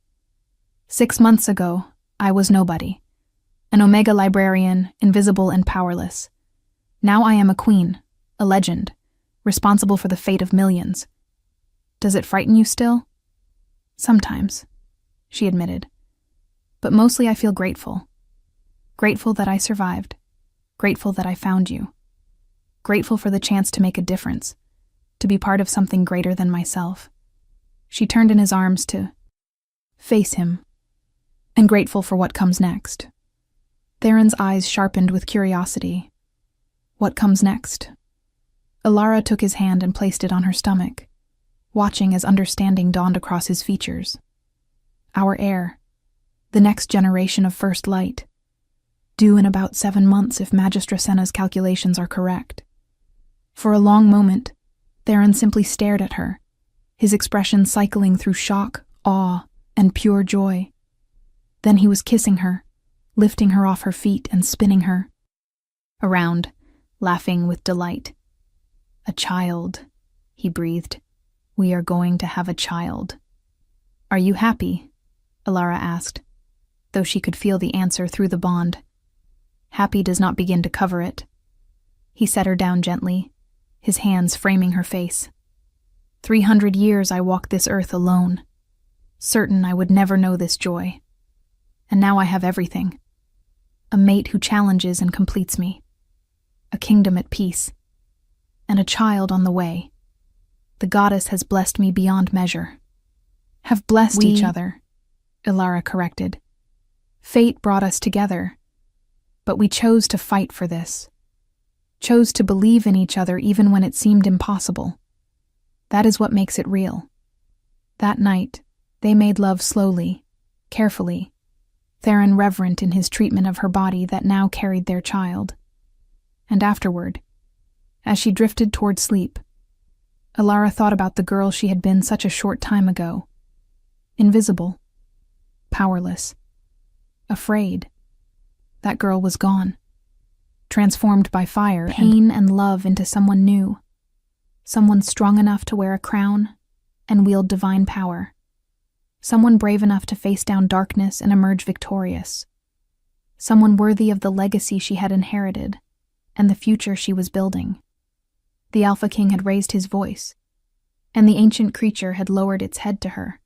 6 months ago, I was nobody. An Omega librarian, invisible and powerless. Now I am a queen, a legend, responsible for the fate of millions. Does it frighten you still? Sometimes, she admitted. But mostly I feel grateful. Grateful that I survived. Grateful that I found you. Grateful for the chance to make a difference, to be part of something greater than myself. She turned in his arms to face him, and grateful for what comes next. Theron's eyes sharpened with curiosity. What comes next? Alara took his hand and placed it on her stomach, watching as understanding dawned across his features. Our heir, the next generation of First Light, due in about 7 months if Magistra Senna's calculations are correct. For a long moment, Theron simply stared at her, his expression cycling through shock, awe, and pure joy. Then he was kissing her, lifting her off her feet and spinning her around, laughing with delight. "A child," he breathed. "We are going to have a child." "Are you happy?" Alara asked, though she could feel the answer through the bond. Happy does not begin to cover it. He set her down gently, his hands framing her face. 300 years I walked this earth alone, certain I would never know this joy. And now I have everything. A mate who challenges and completes me. A kingdom at peace. And a child on the way. The goddess has blessed me beyond measure. Have blessed each other, Alara corrected. Fate brought us together. But we chose to fight for this. Chose to believe in each other even when it seemed impossible. That is what makes it real. That night, they made love slowly, carefully, Theron reverent in his treatment of her body that now carried their child. And afterward, as she drifted toward sleep, Alara thought about the girl she had been such a short time ago. Invisible. Powerless. Afraid. That girl was gone. Transformed by fire, pain and love into someone new. Someone strong enough to wear a crown and wield divine power. Someone brave enough to face down darkness and emerge victorious. Someone worthy of the legacy she had inherited and the future she was building. The Alpha King had raised his voice, and the ancient creature had lowered its head to her,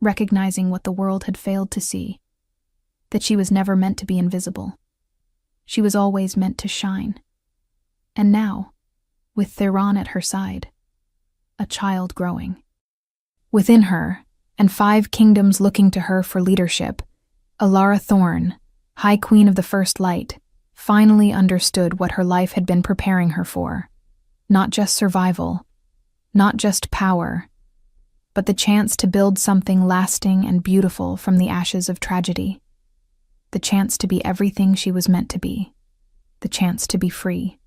recognizing what the world had failed to see, that she was never meant to be invisible. She was always meant to shine. And now, with Theron at her side, a child growing. Within her, and 5 kingdoms looking to her for leadership, Alara Thorne, High Queen of the First Light, finally understood what her life had been preparing her for. Not just survival, not just power, but the chance to build something lasting and beautiful from the ashes of tragedy. The chance to be everything she was meant to be. The chance to be free.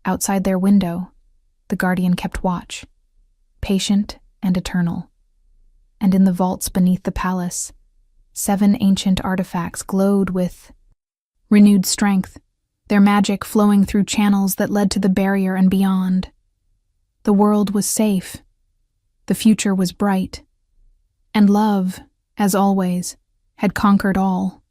Outside their window, the Guardian kept watch, patient and eternal. And in the vaults beneath the palace, 7 ancient artifacts glowed with renewed strength, their magic flowing through channels that led to the barrier and beyond. The world was safe, the future was bright, and love, as always, had conquered all.